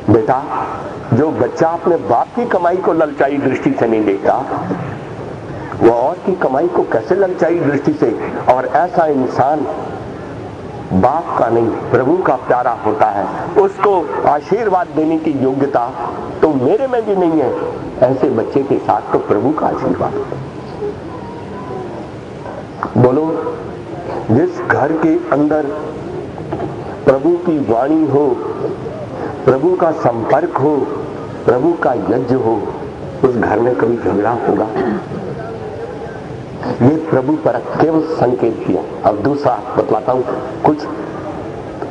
बेटा बेटा, जो बच्चा अपने बाप की कमाई को ललचाई दृष्टि से नहीं देखता, वो और की कमाई को कैसे ललचाई दृष्टि से? और ऐसा इंसान बाप का नहीं प्रभु का प्यारा होता है, उसको आशीर्वाद देने की योग्यता तो मेरे में भी नहीं है। ऐसे बच्चे के साथ तो प्रभु का आशीर्वाद। बोलो, जिस घर के अंदर प्रभु की वाणी हो, प्रभु का संपर्क हो, प्रभु का यज्ञ हो, उस घर में कभी झगड़ा होगा? ये प्रभु पर केवल संकेत दिया। अब दूसरा बतलाता हूं, कुछ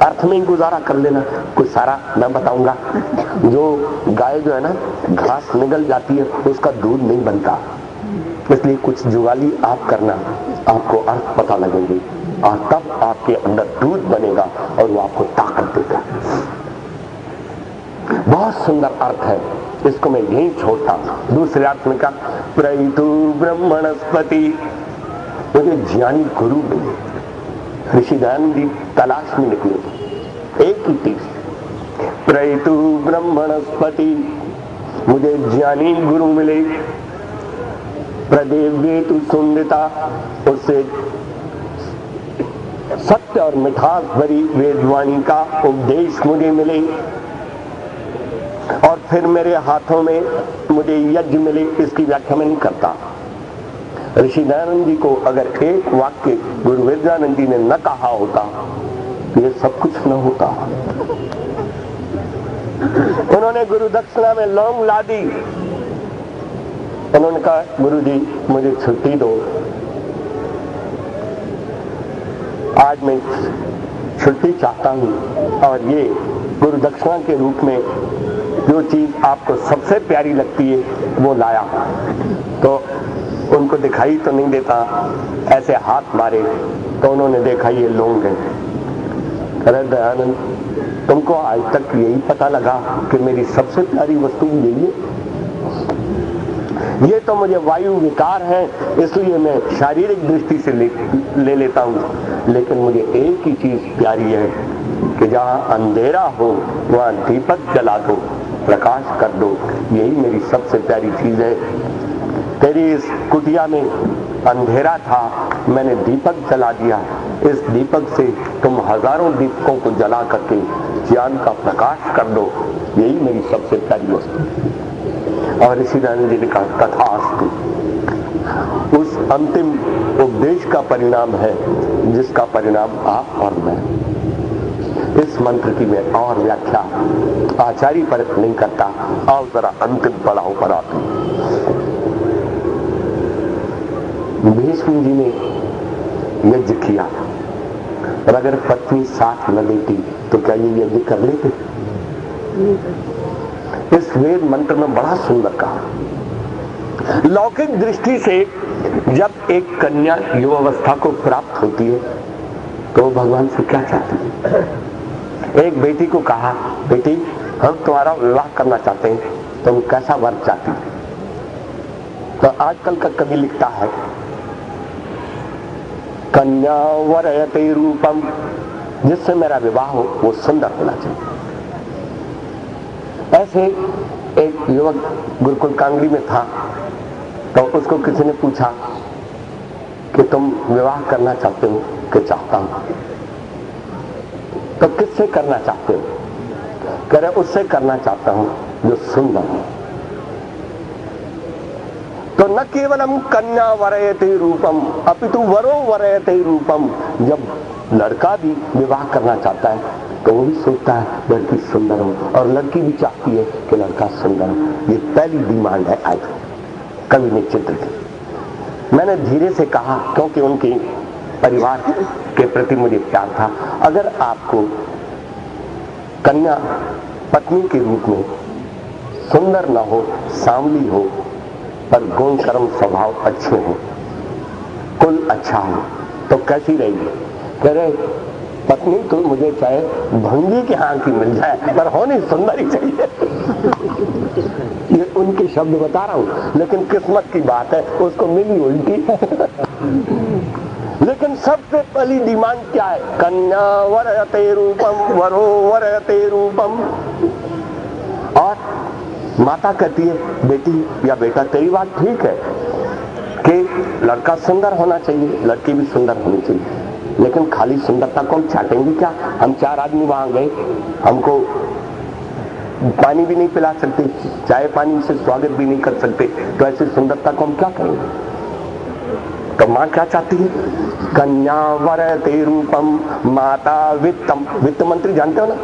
अर्थ में ही गुजारा कर लेना, कुछ सारा मैं बताऊंगा। जो गाय जो है ना, घास निगल जाती है, उसका दूध नहीं बनता, इसलिए कुछ जुगाली आप करना, आपको अर्थ पता लगेंगे और तब आपके अंदर दूध बनेगा और वो आपको ताकत देगा। बहुत सुंदर अर्थ है, इसको मैं यही छोड़ता। दूसरे अर्थ में कहा, प्रयतु ब्रह्मणस्पति, मुझे ज्ञानी गुरु मिले। ऋषि दयानंद जी तलाश में निकले, एक ही चीज, प्रयतु ब्रह्मणस्पति, मुझे ज्ञानी गुरु मिले। प्रदेव्येतु सुंदता, उससे सत्य और मिठास भरी वेदवाणी का उपदेश मुझे मिले। और फिर मेरे हाथों में मुझे यज्ञ मिले। इसकी व्याख्या मैं नहीं करता। ऋषि दयानंद जी को अगर एक वाक्य गुरु वेदानंद जी ने न कहा होता तो ये सब कुछ न होता। उन्होंने गुरु दक्षिणा में लौंग ला दी। उन्होंने कहा, गुरु जी मुझे छुट्टी दो, आज मैं छुट्टी चाहता हूं। और ये गुरु दक्षिणा के रूप में जो चीज आपको सबसे प्यारी लगती है वो लाया। तो उनको दिखाई तो नहीं देता, ऐसे हाथ मारे तो उन्होंने देखा ये लौंग है। अरे दयानंद, तुमको आज तक यही पता लगा कि मेरी सबसे प्यारी वस्तु यही है? ये तो मुझे वायु विकार है, इसलिए मैं शारीरिक दृष्टि से ले लेता हूं, लेकिन मुझे एक ही चीज प्यारी है कि जहां अंधेरा हो वहां दीपक जला दो, प्रकाश कर दो। यही मेरी सबसे प्यारी चीज है। तेरी इस कुटिया में अंधेरा था, मैंने दीपक जला दिया। इस दीपक से तुम हजारों दीपकों को जला करके ज्ञान का प्रकाश कर दो। यही मेरी सबसे प्यारी वस्तु। और ऋषि दयानंद जी ने कहा, तथास्तु। उस अंतिम उपदेश का परिणाम है जिसका परिणाम आप और मैं। इस मंत्र की मैं और व्याख्या आचार्य पर नहीं करता। आओ जरा अंतिम पड़ाव पर आते। भीष्म जी ने यज्ञ किया, और अगर पत्नी साथ न देती तो क्या ये यज्ञ कर लेते? इस वेद मंत्र में बड़ा सुंदर कहा। लौकिक दृष्टि से जब एक कन्या युवावस्था को प्राप्त होती है तो वो भगवान से क्या चाहती है? एक बेटी को कहा, बेटी हम तुम्हारा विवाह करना चाहते हैं, तुम कैसा वर चाहती? तो आजकल का कवि लिखता है, कन्या वरयते रूपम, जिससे मेरा विवाह हो वो सुंदर होना चाहिए। ऐसे एक युवक गुरुकुल कांगड़ी में था, तो उसको किसी ने पूछा कि तुम विवाह करना चाहते हो? कि चाहता हूं। तो किससे करना चाहते हो? कह रहे उससे करना चाहता हूं जो सुंदर है। तो न केवलम कन्या वरयते रूपम अपितु वरो वरयते रूपम। जब लड़का भी विवाह करना चाहता है तो वो भी सोचता है लड़की सुंदर हो, और लड़की भी चाहती है कि लड़का सुंदर हो। ये पहली डिमांड है आज कवि ने चित्र की। मैंने धीरे से कहा क्योंकि उनके परिवार के प्रति मुझे प्यार था। अगर आपको कन्या पत्नी के रूप में सुंदर न हो, सांवली हो, पर गुण कर्म स्वभाव अच्छे हो, कुल अच्छा हो, तो कैसी रहेगी? कह रहे पत्नी तो मुझे चाहे भंगी के हाथ की मिल जाए, पर होनी सुंदर ही चाहिए। ये उनके शब्द बता रहा हूं, लेकिन किस्मत की बात है, उसको मिली उल्टी। लेकिन सबसे पहली डिमांड क्या है? कन्या वरयते रूपम, वरो वरयते रूपम। माता कहती है बेटी या बेटा तेरी बात ठीक है कि लड़का सुंदर होना चाहिए, लड़की भी सुंदर होनी चाहिए, लेकिन खाली सुंदरता को हम चाटेंगे क्या? हम 4 आदमी वहां गए, हमको पानी भी नहीं पिला सकते, चाय पानी से स्वागत भी नहीं कर सकते, तो ऐसी सुंदरता को हम क्या करेंगे? तो माँ क्या चाहती है? कन्या वरते रूपम माता वित्तम। वित्त मंत्री जानते हो ना,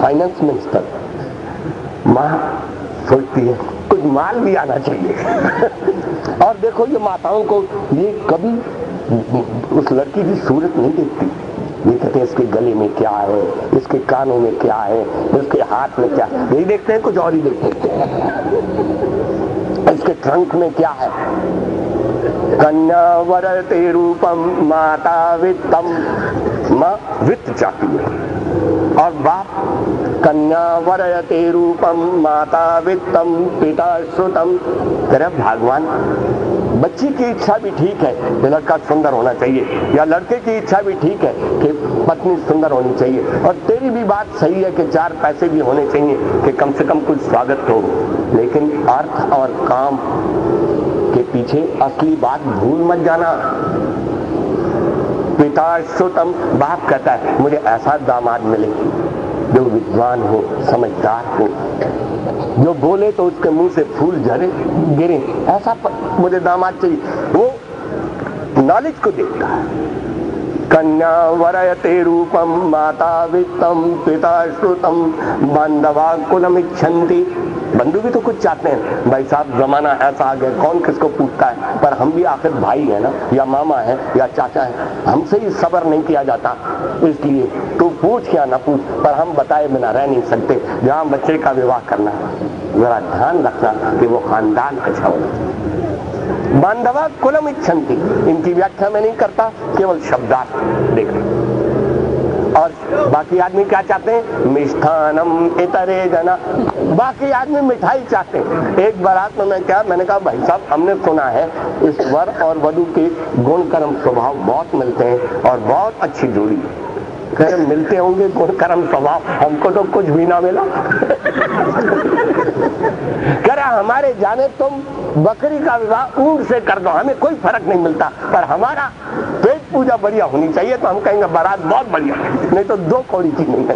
फाइनेंस मिनिस्टर। माँ सोचती है कुछ माल भी आना चाहिए। और देखो ये माताओं को ये कभी उस लड़की की सूरत नहीं देखती, ये कहते हैं इसके गले में क्या है, इसके कानों में क्या है, इसके हाथ में क्या है, यही देखते हैं, कुछ और ही देखते हैं। इसके ट्रंक में क्या है। कन्या वरते रूपम माता वित्तम। माँ वित्त चाहती है और बाप कन्या वरते रूपम माता वित्तम पिता श्रुतम। तेरा भगवान बच्ची की इच्छा भी ठीक है कि लड़का सुंदर होना चाहिए, या लड़के की इच्छा भी ठीक है कि पत्नी सुंदर होनी चाहिए, और तेरी भी बात सही है कि 4 पैसे भी होने चाहिए कि कम से कम कुछ स्वागत हो, लेकिन अर्थ और काम के पीछे असली बात भूल मत जाना। पिता श्रुतम, बाप कहता है मुझे ऐसा दामाद मिले जो विद्वान हो, समझदार हो, जो बोले तो उसके मुंह से फूल झरे गिरे, ऐसा मुझे दामाद चाहिए, वो नॉलेज को देखता है। कन्या वरयते रूपम माता वित्तम पिता श्रुतम बांधवा कुलम इच्छन्ति। बंधु भी तो कुछ चाहते हैं, भाई साहब जमाना ऐसा आ गया, कौन किसको पूछता है, पर हम भी आखिर भाई है ना, या मामा है या चाचा है, हमसे ही सब्र नहीं किया जाता, इसलिए तू पूछ या ना पूछ, पर हम बताए बिना रह नहीं सकते। जहाँ बच्चे का विवाह करना जरा ध्यान रखना कि वो खानदान अच्छा हो। बांधवा कुलम इच्छन्ति, इनकी व्याख्या में नहीं करता, केवल शब्दार्थ देखना। और बाकी आदमी क्या चाहते हैं? मिष्ठानम इतरे जना, बाकी आदमी मिठाई चाहते हैं। एक बारात में मैंने कहा भाई साहब हमने सुना है इस वर और वधू के गुण कर्म स्वभाव बहुत मिलते हैं और बहुत अच्छी जोड़ी। कह रहे मिलते होंगे गुण कर्म स्वभाव, हमको तो कुछ भी ना मिला। कह रहा हमारे जाने तुम बकरी का विवाह ऊंट से कर दो, हमें कोई फर्क नहीं मिलता, पर हमारा पेट पूजा बढ़िया होनी चाहिए, तो हम कहेंगे बारात बहुत बढ़िया, नहीं तो 2 कौड़ी की नहीं है।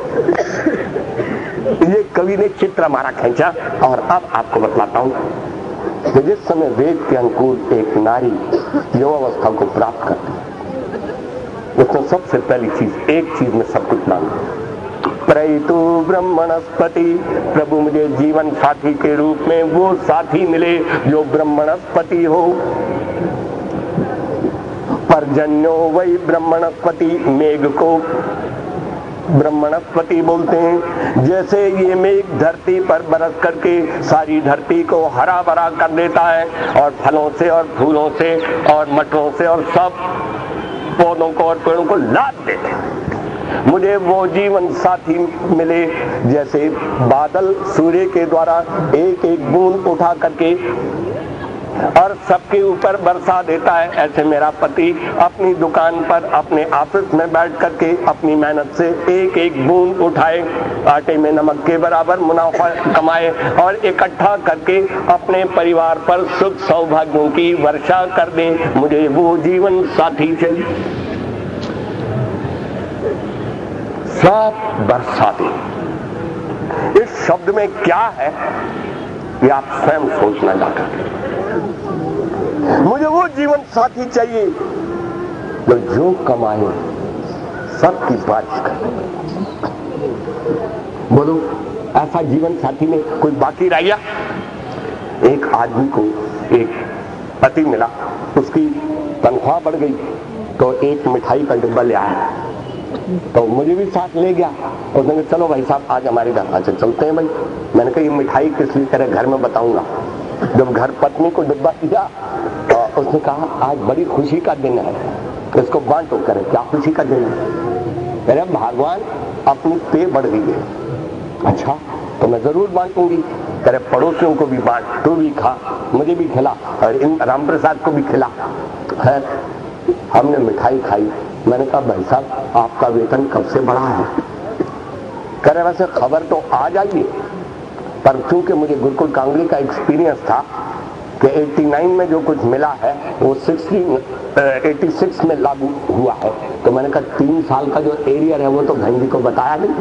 ये कवि ने चित्र हमारा खींचा। और अब आपको बतलाता हूं कि जिस समय वेद के अनुकूल एक नारी युवावस्था को प्राप्त करती है, उसने सबसे पहली चीज, एक चीज में सब कुछ मांगा, प्रयतु ब्रह्मणस्पति, प्रभु मुझे जीवन साथी के रूप में वो साथी मिले जो ब्रह्मणस्पति हो। पर्जन्यो वही ब्रह्मणस्पति, मेघ को ब्रह्मणस्पति बोलते हैं। जैसे ये मेघ धरती पर बरस करके सारी धरती को हरा भरा कर देता है, और फलों से और फूलों से और मटरों से और सब पौधों को और पेड़ों को लाद देते हैं, मुझे वो जीवन साथी मिले जैसे बादल सूर्य के द्वारा एक एक बूंद उठा करके और सबके ऊपर बरसा देता है, ऐसे मेरा पति अपनी दुकान पर अपने ऑफिस में बैठ करके अपनी मेहनत से एक एक बूंद उठाए, आटे में नमक के बराबर मुनाफा कमाए और इकट्ठा करके अपने परिवार पर सुख सौभाग्यों की वर्षा कर दे, मुझे वो जीवन साथी चाहिए। सब बरसा दे। इस शब्द में क्या है ये आप स्वयं सोचना जाकर। मुझे वो जीवन साथी चाहिए जो कमाए सबकी बारिश करे। बोलो ऐसा जीवन साथी में कोई बाकी रह गया? एक आदमी को एक पति मिला, उसकी तनख्वाह बढ़ गई तो एक मिठाई का डिब्बा ले आया, तो मुझे भी साथ ले गया। उसने कहा चलो भाई साहब आज हमारे घर आज चलते हैं भाई। मैंने कहा ये मिठाई किस लिए करे, घर में बताऊंगा। जब घर पत्नी को डिब्बा दिया तो उसने कहा आज बड़ी खुशी का दिन है, इसको बांटो। करे क्या खुशी का दिन है? अरे भगवान अपनी पे बढ़ गई है। अच्छा तो मैं जरूर बांटूंगी। तेरे पड़ोसियों को भी बांट, तू भी खा, मुझे भी खिला और इन राम प्रसाद को भी खिला। है हमने मिठाई खाई। मैंने कहा भाई साहब आपका वेतन कब से बढ़ा है? कह रहे वैसे खबर तो आ जाइए, पर चूंकि मुझे गुरुकुल कांगड़ी का एक्सपीरियंस था कि 89 में जो कुछ मिला है वो 86 में लागू हुआ है, तो मैंने कहा 3 साल का जो एरियर है वो तो बहन जी को बताया नहीं।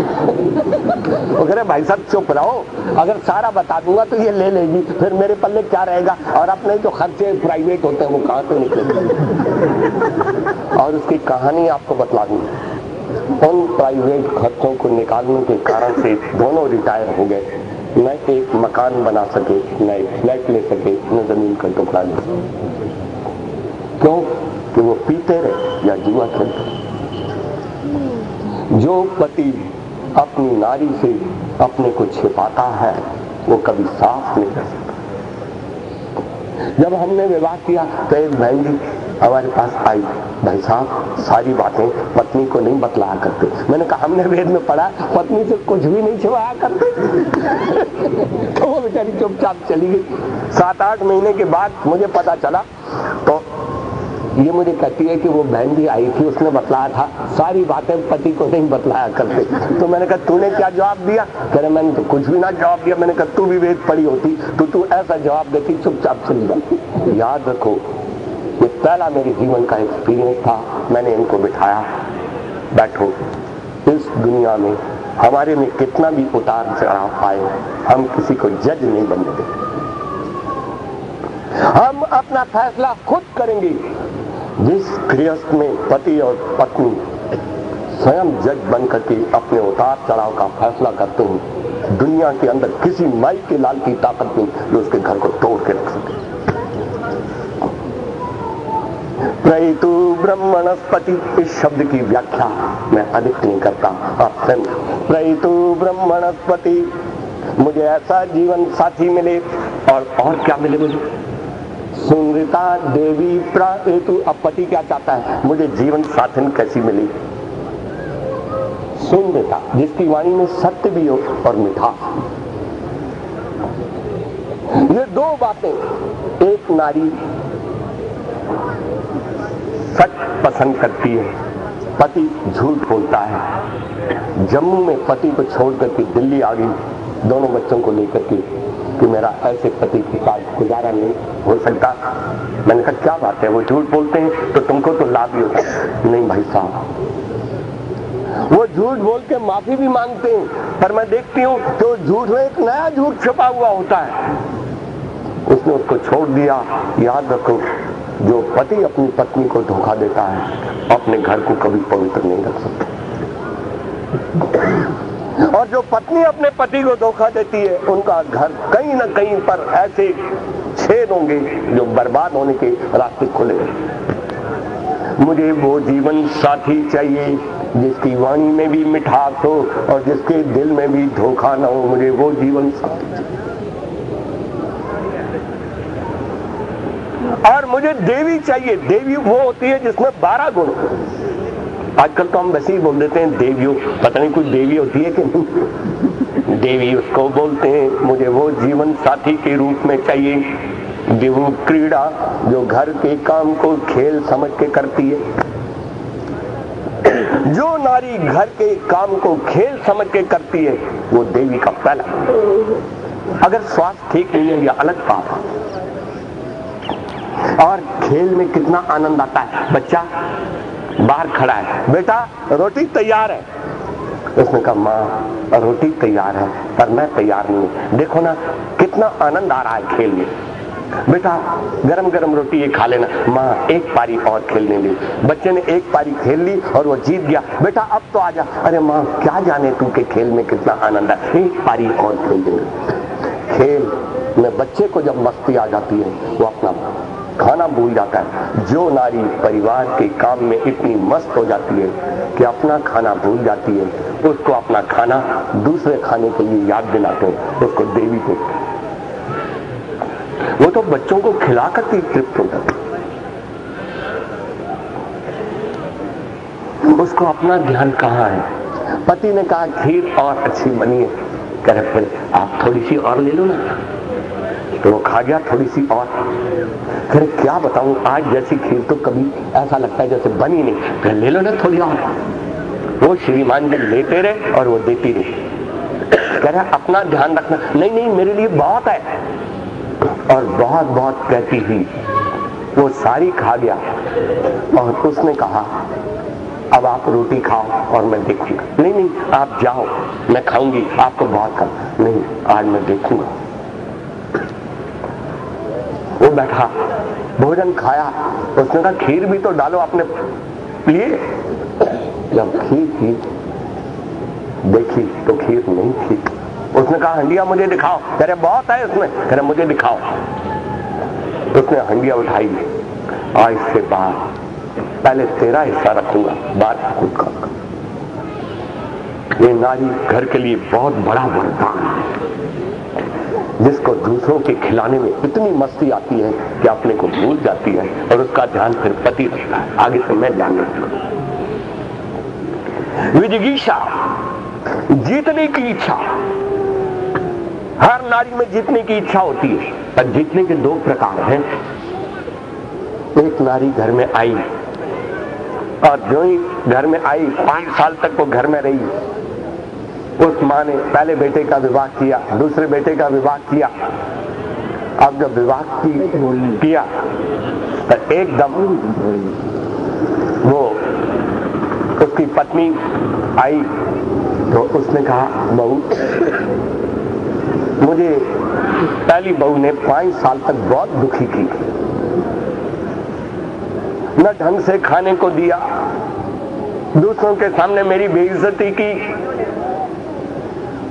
वो कह रहे भाई साहब चुप रहो, अगर सारा बता दूंगा तो ये ले लेगी, फिर मेरे पल्ले क्या रहेगा, और अपने जो खर्चे प्राइवेट होते हैं वो कहाँ से निकलेंगे। और उसकी कहानी आपको बतला दूं, उन प्राइवेट खर्चों को निकालने के कारण से दोनों रिटायर हो गए, न एक मकान बना सके, न एक फ्लैट ले सके, न जमीन का टुकड़ा ले सके। क्यों? कि वो पीते रहे या जुआ खेलते। जो पति अपनी नारी से अपने को छिपाता है वो कभी साफ नहीं कर सकता। जब हमने विवाह किया तो एक बहन जी हमारे पास आई, भाई साहब सारी बातें पत्नी को नहीं बतलाया करते। मैंने कहा हमने वेद में पढ़ा पत्नी से कुछ भी नहीं छिपाया करते। तो वो बेचारी चुपचाप चली गई। 7-8 महीने के बाद मुझे पता चला, तो ये मुझे कहती है कि वो बहन भी आई थी, उसने बतलाया था सारी बातें पति को नहीं बतलाया करते। तो मैंने कहा तूने क्या जवाब दिया? कह रहे मैंने तो कुछ भी ना जवाब दिया। मैंने कहा तू भी वेद पढ़ी होती तो तू ऐसा जवाब देती, चुपचाप चली जा। याद रखो, ये पहला मेरे जीवन का एक्सपीरियंस था। मैंने इनको बिठाया, बैठो, इस दुनिया में हमारे में कितना भी उतार चढ़ाव आए, हम किसी को जज नहीं बनने देंगे। हम अपना फैसला खुद करेंगे। जिस गृहस्थ में पति और पत्नी स्वयं जज बन करके अपने उतार चढ़ाव का फैसला करते हैं, दुनिया के अंदर किसी माई के लाल की ताकत नहीं जो उसके घर को तोड़ के रख सके। प्रयतु ब्रह्मणस्पति, इस शब्द की व्याख्या मैं अधिक नहीं करता, आप स्वयं। प्रयतु ब्रह्मणस्पति, मुझे ऐसा जीवन साथी मिले, और क्या मिले मुझे? सुंदरता देवी प्रयतु। अब पति क्या चाहता है? मुझे जीवन साथन कैसी मिली? सुंदरता, जिसकी वाणी में सत्य भी हो और मिठास। ये दो बातें। एक नारी सच पसंद करती है, पति झूठ बोलता है। जम्मू में पति को छोड़ करके दिल्ली आ गई दोनों बच्चों को लेकर के कि मेरा ऐसे पति के साथ गुजारा नहीं हो सकता। मैंने कहा क्या बात है, वो झूठ बोलते हैं तो तुमको तो लाभ ही होता है। नहीं भाई साहब, वो झूठ बोल के माफी भी मांगते हैं, पर मैं देखती हूँ तो झूठ में एक नया झूठ छुपा हुआ होता है। उसने उसको छोड़ दिया। याद रखो, जो पति अपनी पत्नी को धोखा देता है अपने घर को कभी पवित्र नहीं रख सकता, और जो पत्नी अपने पति को धोखा देती है उनका घर कहीं न कहीं पर ऐसे छेद होंगे जो बर्बाद होने के रास्ते खुले। मुझे वो जीवन साथी चाहिए जिसकी वाणी में भी मिठास हो और जिसके दिल में भी धोखा न हो। मुझे वो जीवन साथी चाहिए। और मुझे देवी चाहिए। देवी वो होती है जिसमें 12 गुण। आजकल तो हम वैसे ही बोल देते हैं देवियों, पता नहीं कोई देवी होती है कि नहीं। देवी उसको बोलते हैं। मुझे वो जीवन साथी के रूप में चाहिए, दिव्य क्रीड़ा, जो घर के काम को खेल समझ के करती है। जो नारी घर के काम को खेल समझ के करती है वो देवी का पहला। अगर स्वास्थ्य ठीक नहीं है या अलग बात है। और खेल में कितना आनंद आता है। बच्चा बाहर खड़ा है, बेटा रोटी तैयार है। उसने कहा माँ रोटी तैयार है पर मैं तैयार नहीं। देखो ना कितना आनंद आ रहा है खेल में। बेटा गरम गरम रोटी ये खा लेना। माँ एक पारी और खेलने दी। बच्चे ने एक पारी खेल ली और वो जीत गया। बेटा अब तो आजा। अरे माँ क्या जाने तू के खेल में कितना आनंद है, एक पारी और खेल देंगे। खेल में बच्चे को जब मस्ती आ जाती है वो अपना खाना भूल जाता है। जो नारी परिवार के काम में इतनी मस्त हो जाती है कि अपना खाना भूल जाती है, उसको अपना खाना दूसरे खाने के लिए याद दिलाते हैं, उसको देवी को। वो तो बच्चों को खिला करके तृप्त होता है। उसको अपना ध्यान कहाँ है। पति ने कहा खीर और अच्छी बनी है। कह रहे फिर आप थोड़ी सी और ले लो ना। तो वो खा गया थोड़ी सी और। फिर क्या बताऊं, आज जैसी खीर तो कभी ऐसा लगता है जैसे बनी नहीं। फिर ले लो ना थोड़ी और। वो श्रीमान जी लेते रहे और वो देती रही। कह रहा अपना ध्यान रखना। नहीं नहीं मेरे लिए बहुत है। और बहुत बहुत कहती ही वो सारी खा गया और उसने कहा अब आप रोटी खाओ और मैं देखूंगा। नहीं नहीं आप जाओ, मैं खाऊंगी, आपको बहुत खा। नहीं आज मैं देखूंगा। वो बैठा भोजन खाया, उसने कहा खीर भी तो डालो आपने लिए। जब खीर थी देखी तो खीर नहीं थी। उसने कहा हंडिया मुझे दिखाओ। कह रहे बहुत है उसमें। कह रहे मुझे दिखाओ। उसने हंडिया उठाई, आज से बाहर पहले तेरा हिस्सा रखूंगा, बाद खुद खाऊंगा। ये नारी घर के लिए बहुत बड़ा वरदान है, जिसको दूसरों के खिलाने में इतनी मस्ती आती है कि अपने को भूल जाती है और उसका ध्यान फिर पति रखता है। आगे से मैं ध्यान रखूंगा। विजिगीषा, जीतने की इच्छा। हर नारी में जीतने की इच्छा होती है, पर जीतने के दो प्रकार हैं। एक नारी घर में आई और जो ही घर में आई 5 साल तक वो घर में रही। उस माँ ने पहले बेटे का विवाह किया, दूसरे बेटे का विवाह किया। अब जब विवाह किया तो एकदम वो उसकी पत्नी आई तो उसने कहा बहू, मुझे पहली बहू ने 5 साल तक बहुत दुखी की, न ढंग से खाने को दिया, दूसरों के सामने मेरी बेइज्जती की।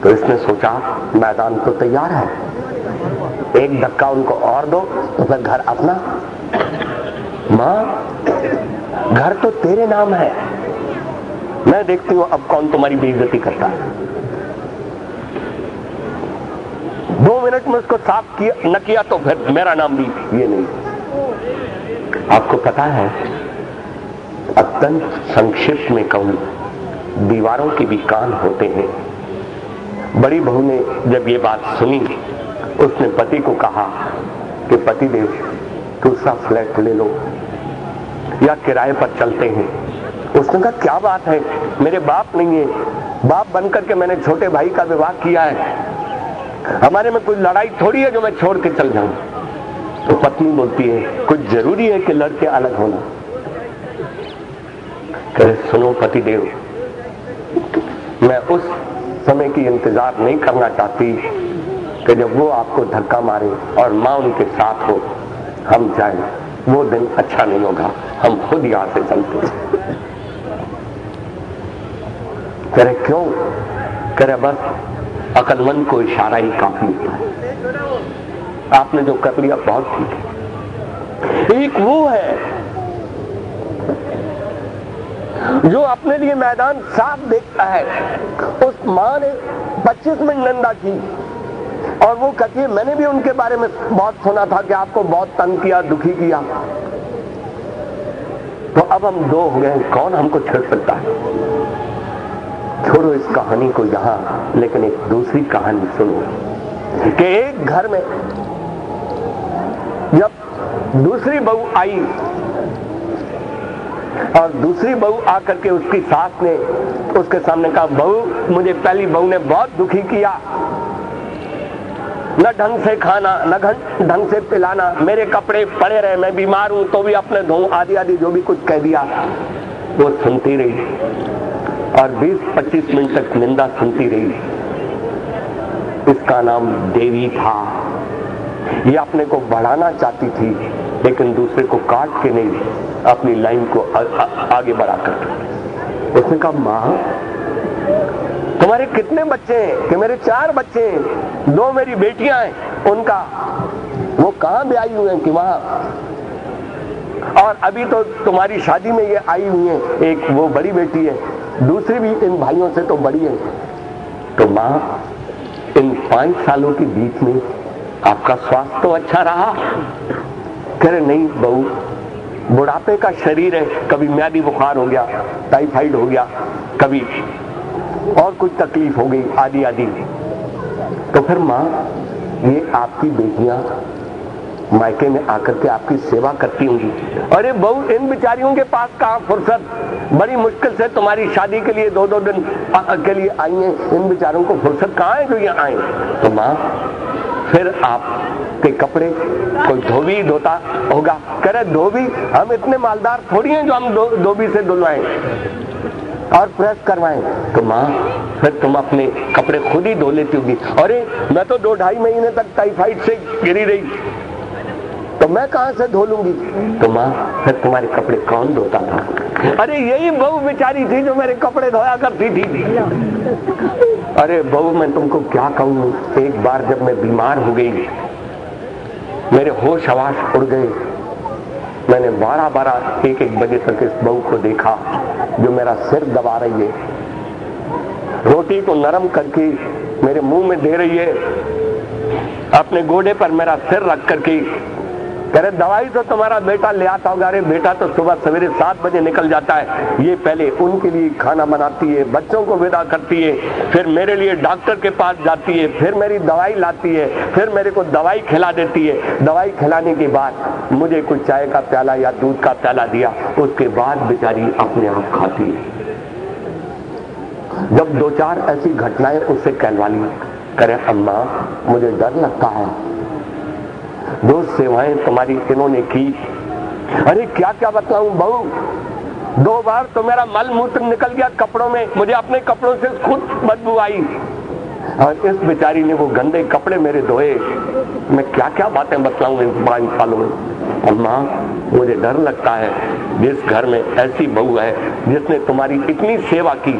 तो इसने सोचा मैदान तो तैयार है, एक धक्का उनको और दो तो फिर घर अपना। मां घर तो तेरे नाम है, मैं देखती हूं अब कौन तुम्हारी बेइज्जती करता है। 2 मिनट में उसको साफ किया न किया तो फिर मेरा नाम भी ये नहीं। आपको पता है, अत्यंत संक्षिप्त में कहूं, दीवारों के भी कान होते हैं। बड़ी बहू ने जब ये बात सुनी, उसने पति को कहा कि पति देव दूसरा फ्लैट ले लो या किराए पर चलते हैं। उसने कहा क्या बात है, मेरे बाप नहीं है, बाप बनकर के मैंने छोटे भाई का विवाह किया है, हमारे में कोई लड़ाई थोड़ी है जो मैं छोड़ के चल जाऊं। तो पत्नी बोलती है कुछ जरूरी है कि लड़के अलग होना। कहे सुनो पति देव, मैं उस समय की इंतजार नहीं करना चाहती कि जब वो आपको धक्का मारे और मां उनके साथ हो, हम जाएं, वो दिन अच्छा नहीं होगा, हम खुद यहां से चलते। कह रहे क्यों? कह रहे बस अकलमंद को इशारा ही काफी होता है, आपने जो कर लिया बहुत ठीक है। एक वो है जो अपने लिए मैदान साफ देखता है। उस मां ने 25 मिनट निंदा की और वो कहती है मैंने भी उनके बारे में बहुत सुना था कि आपको बहुत तंग किया, दुखी किया। तो अब हम 2 हो गए, कौन हमको छेड़ सकता है? छोड़ो इस कहानी को यहां, लेकिन एक दूसरी कहानी सुनो कि एक घर में जब दूसरी बहू आई और दूसरी बहू आकर के उसकी सास ने उसके सामने कहा बहू मुझे पहली बहू ने बहुत दुखी किया, न ढंग से खाना, न ढंग से पिलाना, मेरे कपड़े पड़े रहे, मैं बीमार हूं तो भी अपने धोऊं, आदि आदि जो भी कुछ कह दिया। वो सुनती रही और 20-25 मिनट तक निंदा सुनती रही। इसका नाम देवी था। ये अपने को बढ़ाना चाहती थी लेकिन दूसरे को काट के नहीं, अपनी लाइन को आगे बढ़ा कर। उसने कहा मां तुम्हारे कितने बच्चे हैं? कि मेरे 4 बच्चे हैं, 2 मेरी बेटियां हैं, उनका वो कहां ब्याही हुए हैं कि वहां, और अभी तो तुम्हारी शादी में ये आई हुई है, एक वो बड़ी बेटी है, दूसरी भी इन भाइयों से तो बड़ी है। तो मां इन 5 सालों के बीच में आपका स्वास्थ्य तो अच्छा रहा? कह रहे नहीं बहू, बुढ़ापे का शरीर है, कभी म्यादी बुखार हो गया, टाइफाइड हो गया, कभी और कुछ तकलीफ हो गई, आदि आदि। तो फिर मां ये आपकी बेटियां मायके में आकर के आपकी सेवा करती होंगी। अरे बहू, इन बेचारियों के पास कहाँ फुर्सत, बड़ी मुश्किल से तुम्हारी शादी के लिए 2-2 दिन के लिए आई हैं, इन बेचारों को फुर्सत कहाँ है जो ये आए। तो माँ, फिर आप के कपड़े कोई धोबी धोता होगा। कह रहे धोबी, हम इतने मालदार थोड़ी हैं जो हम धोबी से धुलवाएं और प्रेस करवाएं। तो माँ, फिर तुम अपने कपड़े खुद ही धो लेती होगी। अरे मैं तो 2-2.5 महीने तक टाइफाइड से गिरी रही, तो मैं कहां से धो लूंगी। तो माँ, फिर तुम्हारे कपड़े कौन धोता था। अरे यही बहू बेचारी थी जो मेरे कपड़े धोया करती थी। अरे बहू, मैं तुमको क्या कहूं, एक बार जब मैं बीमार हो गई, मेरे होश हवास उड़ गए, मैंने 12-12 1-1 बजे तक इस बहू को देखा जो मेरा सिर दबा रही है, रोटी को नरम करके मेरे मुंह में दे रही है, अपने गोडे पर मेरा सिर रख करके कह रहे दवाई तो तुम्हारा बेटा ले आता होगा। अरे बेटा तो सुबह सवेरे 7 बजे निकल जाता है, ये पहले उनके लिए खाना बनाती है, बच्चों को विदा करती है, फिर मेरे लिए डॉक्टर के पास जाती है, फिर मेरी दवाई लाती है, फिर मेरे को दवाई खिला देती है। दवाई खिलाने के बाद मुझे कोई चाय का प्याला या दूध का प्याला दिया, उसके बाद बेचारी अपने आप खाती है। जब 2-4 ऐसी घटनाएं उससे कहलवा ली, करे अम्मा मुझे डर लगता है, जो सेवाएं तुम्हारी इन्होंने की। अरे क्या क्या बताऊं बहू, 2 बार तो मेरा मल मूत्र निकल गया कपड़ों में, मुझे अपने कपड़ों से खुद बदबू आई, और इस बेचारी ने वो गंदे कपड़े मेरे धोए। मैं क्या क्या बातें बतलाऊं इन 5 सालों में। अम्मा मुझे डर लगता है, जिस घर में ऐसी बहू है जिसने तुम्हारी इतनी सेवा की,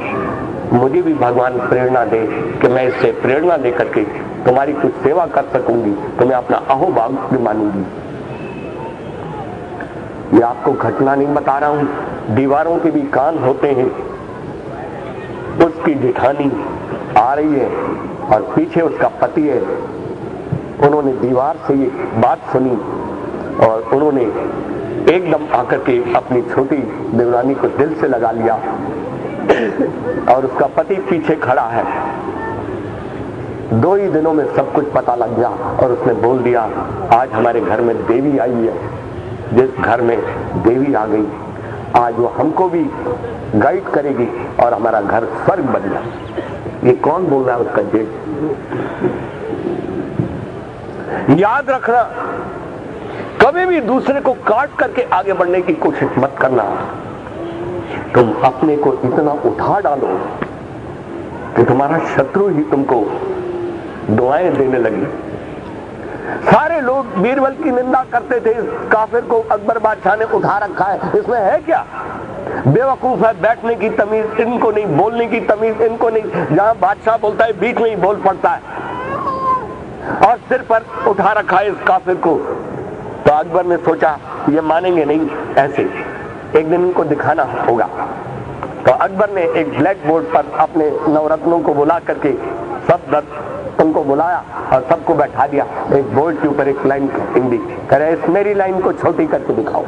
मुझे भी भगवान प्रेरणा दे कि मैं इससे प्रेरणा लेकर के तुम्हारी कुछ सेवा कर सकूंगी, तो मैं अपना अहोभाग भी मानूंगी। ये आपको घटना नहीं बता रहा हूं, दीवारों के भी कान होते हैं। उसकी जेठानी आ रही है और पीछे उसका पति है। उन्होंने दीवार से ये बात सुनी और उन्होंने एकदम आकर के अपनी छोटी देवरानी को दिल से लगा लिया, और उसका पति पीछे खड़ा है। 2 ही दिनों में सब कुछ पता लग गया, और उसने बोल दिया आज हमारे घर में देवी आई है। जिस घर में देवी आ गई, आज वो हमको भी गाइड करेगी और हमारा घर स्वर्ग बन गया। ये कौन बोल रहा है? उसका जेठ। याद रखना, कभी भी दूसरे को काट करके आगे बढ़ने की कोशिश मत करना। तुम अपने को इतना उठा डालो कि तुम्हारा शत्रु ही तुमको दुआएं देने लगे। सारे लोग बीरबल की निंदा करते थे, इस काफिर को अकबर बादशाह ने उठा रखा है, इसमें है क्या? बेवकूफ है, बैठने की तमीज इनको नहीं, बोलने की तमीज इनको नहीं, जहां बादशाह बोलता है बीच में ही बोल पड़ता है, और सिर पर उठा रखा है इस काफिर को। तो अकबर ने सोचा ये मानेंगे नहीं, ऐसे एक दिन इनको दिखाना होगा। तो अकबर ने एक ब्लैक बोर्ड पर अपने नवरत्नों को बुला करके सब उनको बुलाया और सबको बैठा दिया। एक बोर्ड के ऊपर एक लाइन हिंदी, कह रहे इस मेरी लाइन को छोटी करके दिखाओ।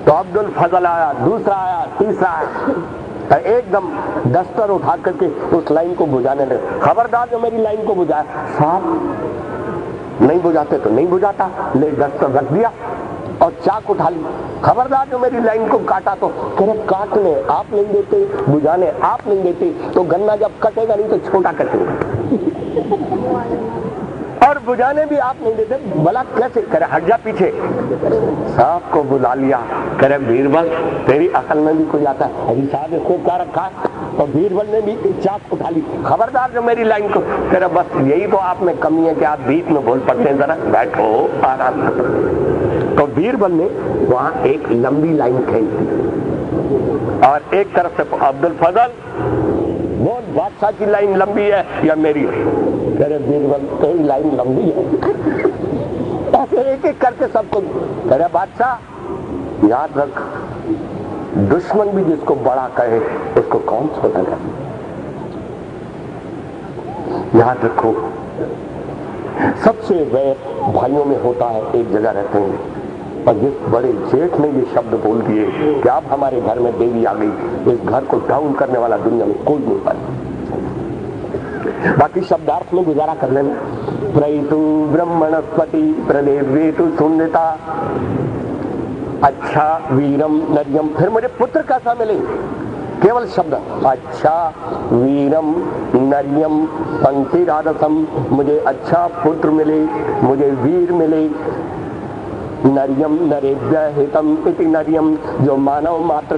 तो अब्दुल फजल आया, दूसरा आया, तीसरा आया, एकदम दस्तर उठा करके उस लाइन को बुझाने लगे। खबरदार जो मेरी लाइन को बुझाया। साहब नहीं बुझाते तो नहीं बुझाता, ले दस्तर रख दिया और चाक उठा ली। खबरदार जो मेरी लाइन को काटा तो कह काटने आप नहीं देते, बुझाने आप नहीं देते, तो गन्ना जब कटेगा नहीं तो छोटा कटेगा, और बुझाने भी आप नहीं देते, भला कैसे? करे हट जा पीछे। साहब को बुला लिया, करे बीरबल तेरी अकल में भी कोई आता है? अभी साहब इसको क्या रखा है? और बीरबल ने भी चाक उठा ली। खबरदार जो मेरी लाइन को, करे बस यही तो आप में कमी है कि आप बीच में बोल पड़ते हैं, जरा बैठो आराम से। तो बीरबल ने वहां एक लंबी लाइन खींची और एक तरफ से अब्दुल फजल, वो बादशाह की लाइन लंबी है या मेरी? कह रहे बीरबल तेरी लाइन लंबी है। ऐसे एक एक करके सबको कह रहे बादशाह याद रख, दुश्मन भी जिसको बड़ा कहे उसको कौन छोटा करे। याद रखो, सबसे वैर भाइयों में होता है, एक जगह रहते हैं। और जिस बड़े जेठ ने ये शब्द बोल दिए कि अब हमारे घर में देवी आ गई, इस घर को डाउन करने वाला दुनिया में कोई नहीं पाया। बाकी शब्दार्थ में गुजारा कर लेना। प्रयतु ब्रह्मणस्पति प्रदेवेतु शून्यता, अच्छा वीरम नर्यम, फिर मुझे पुत्र कैसा मिले, केवल शब्द अच्छा वीरम नर्यम पंक्ति राधसम, मुझे अच्छा पुत्र मिले, मुझे वीर मिले। नर्यम नरेभ्य हितम इति नर्यम, जो मानव मात्र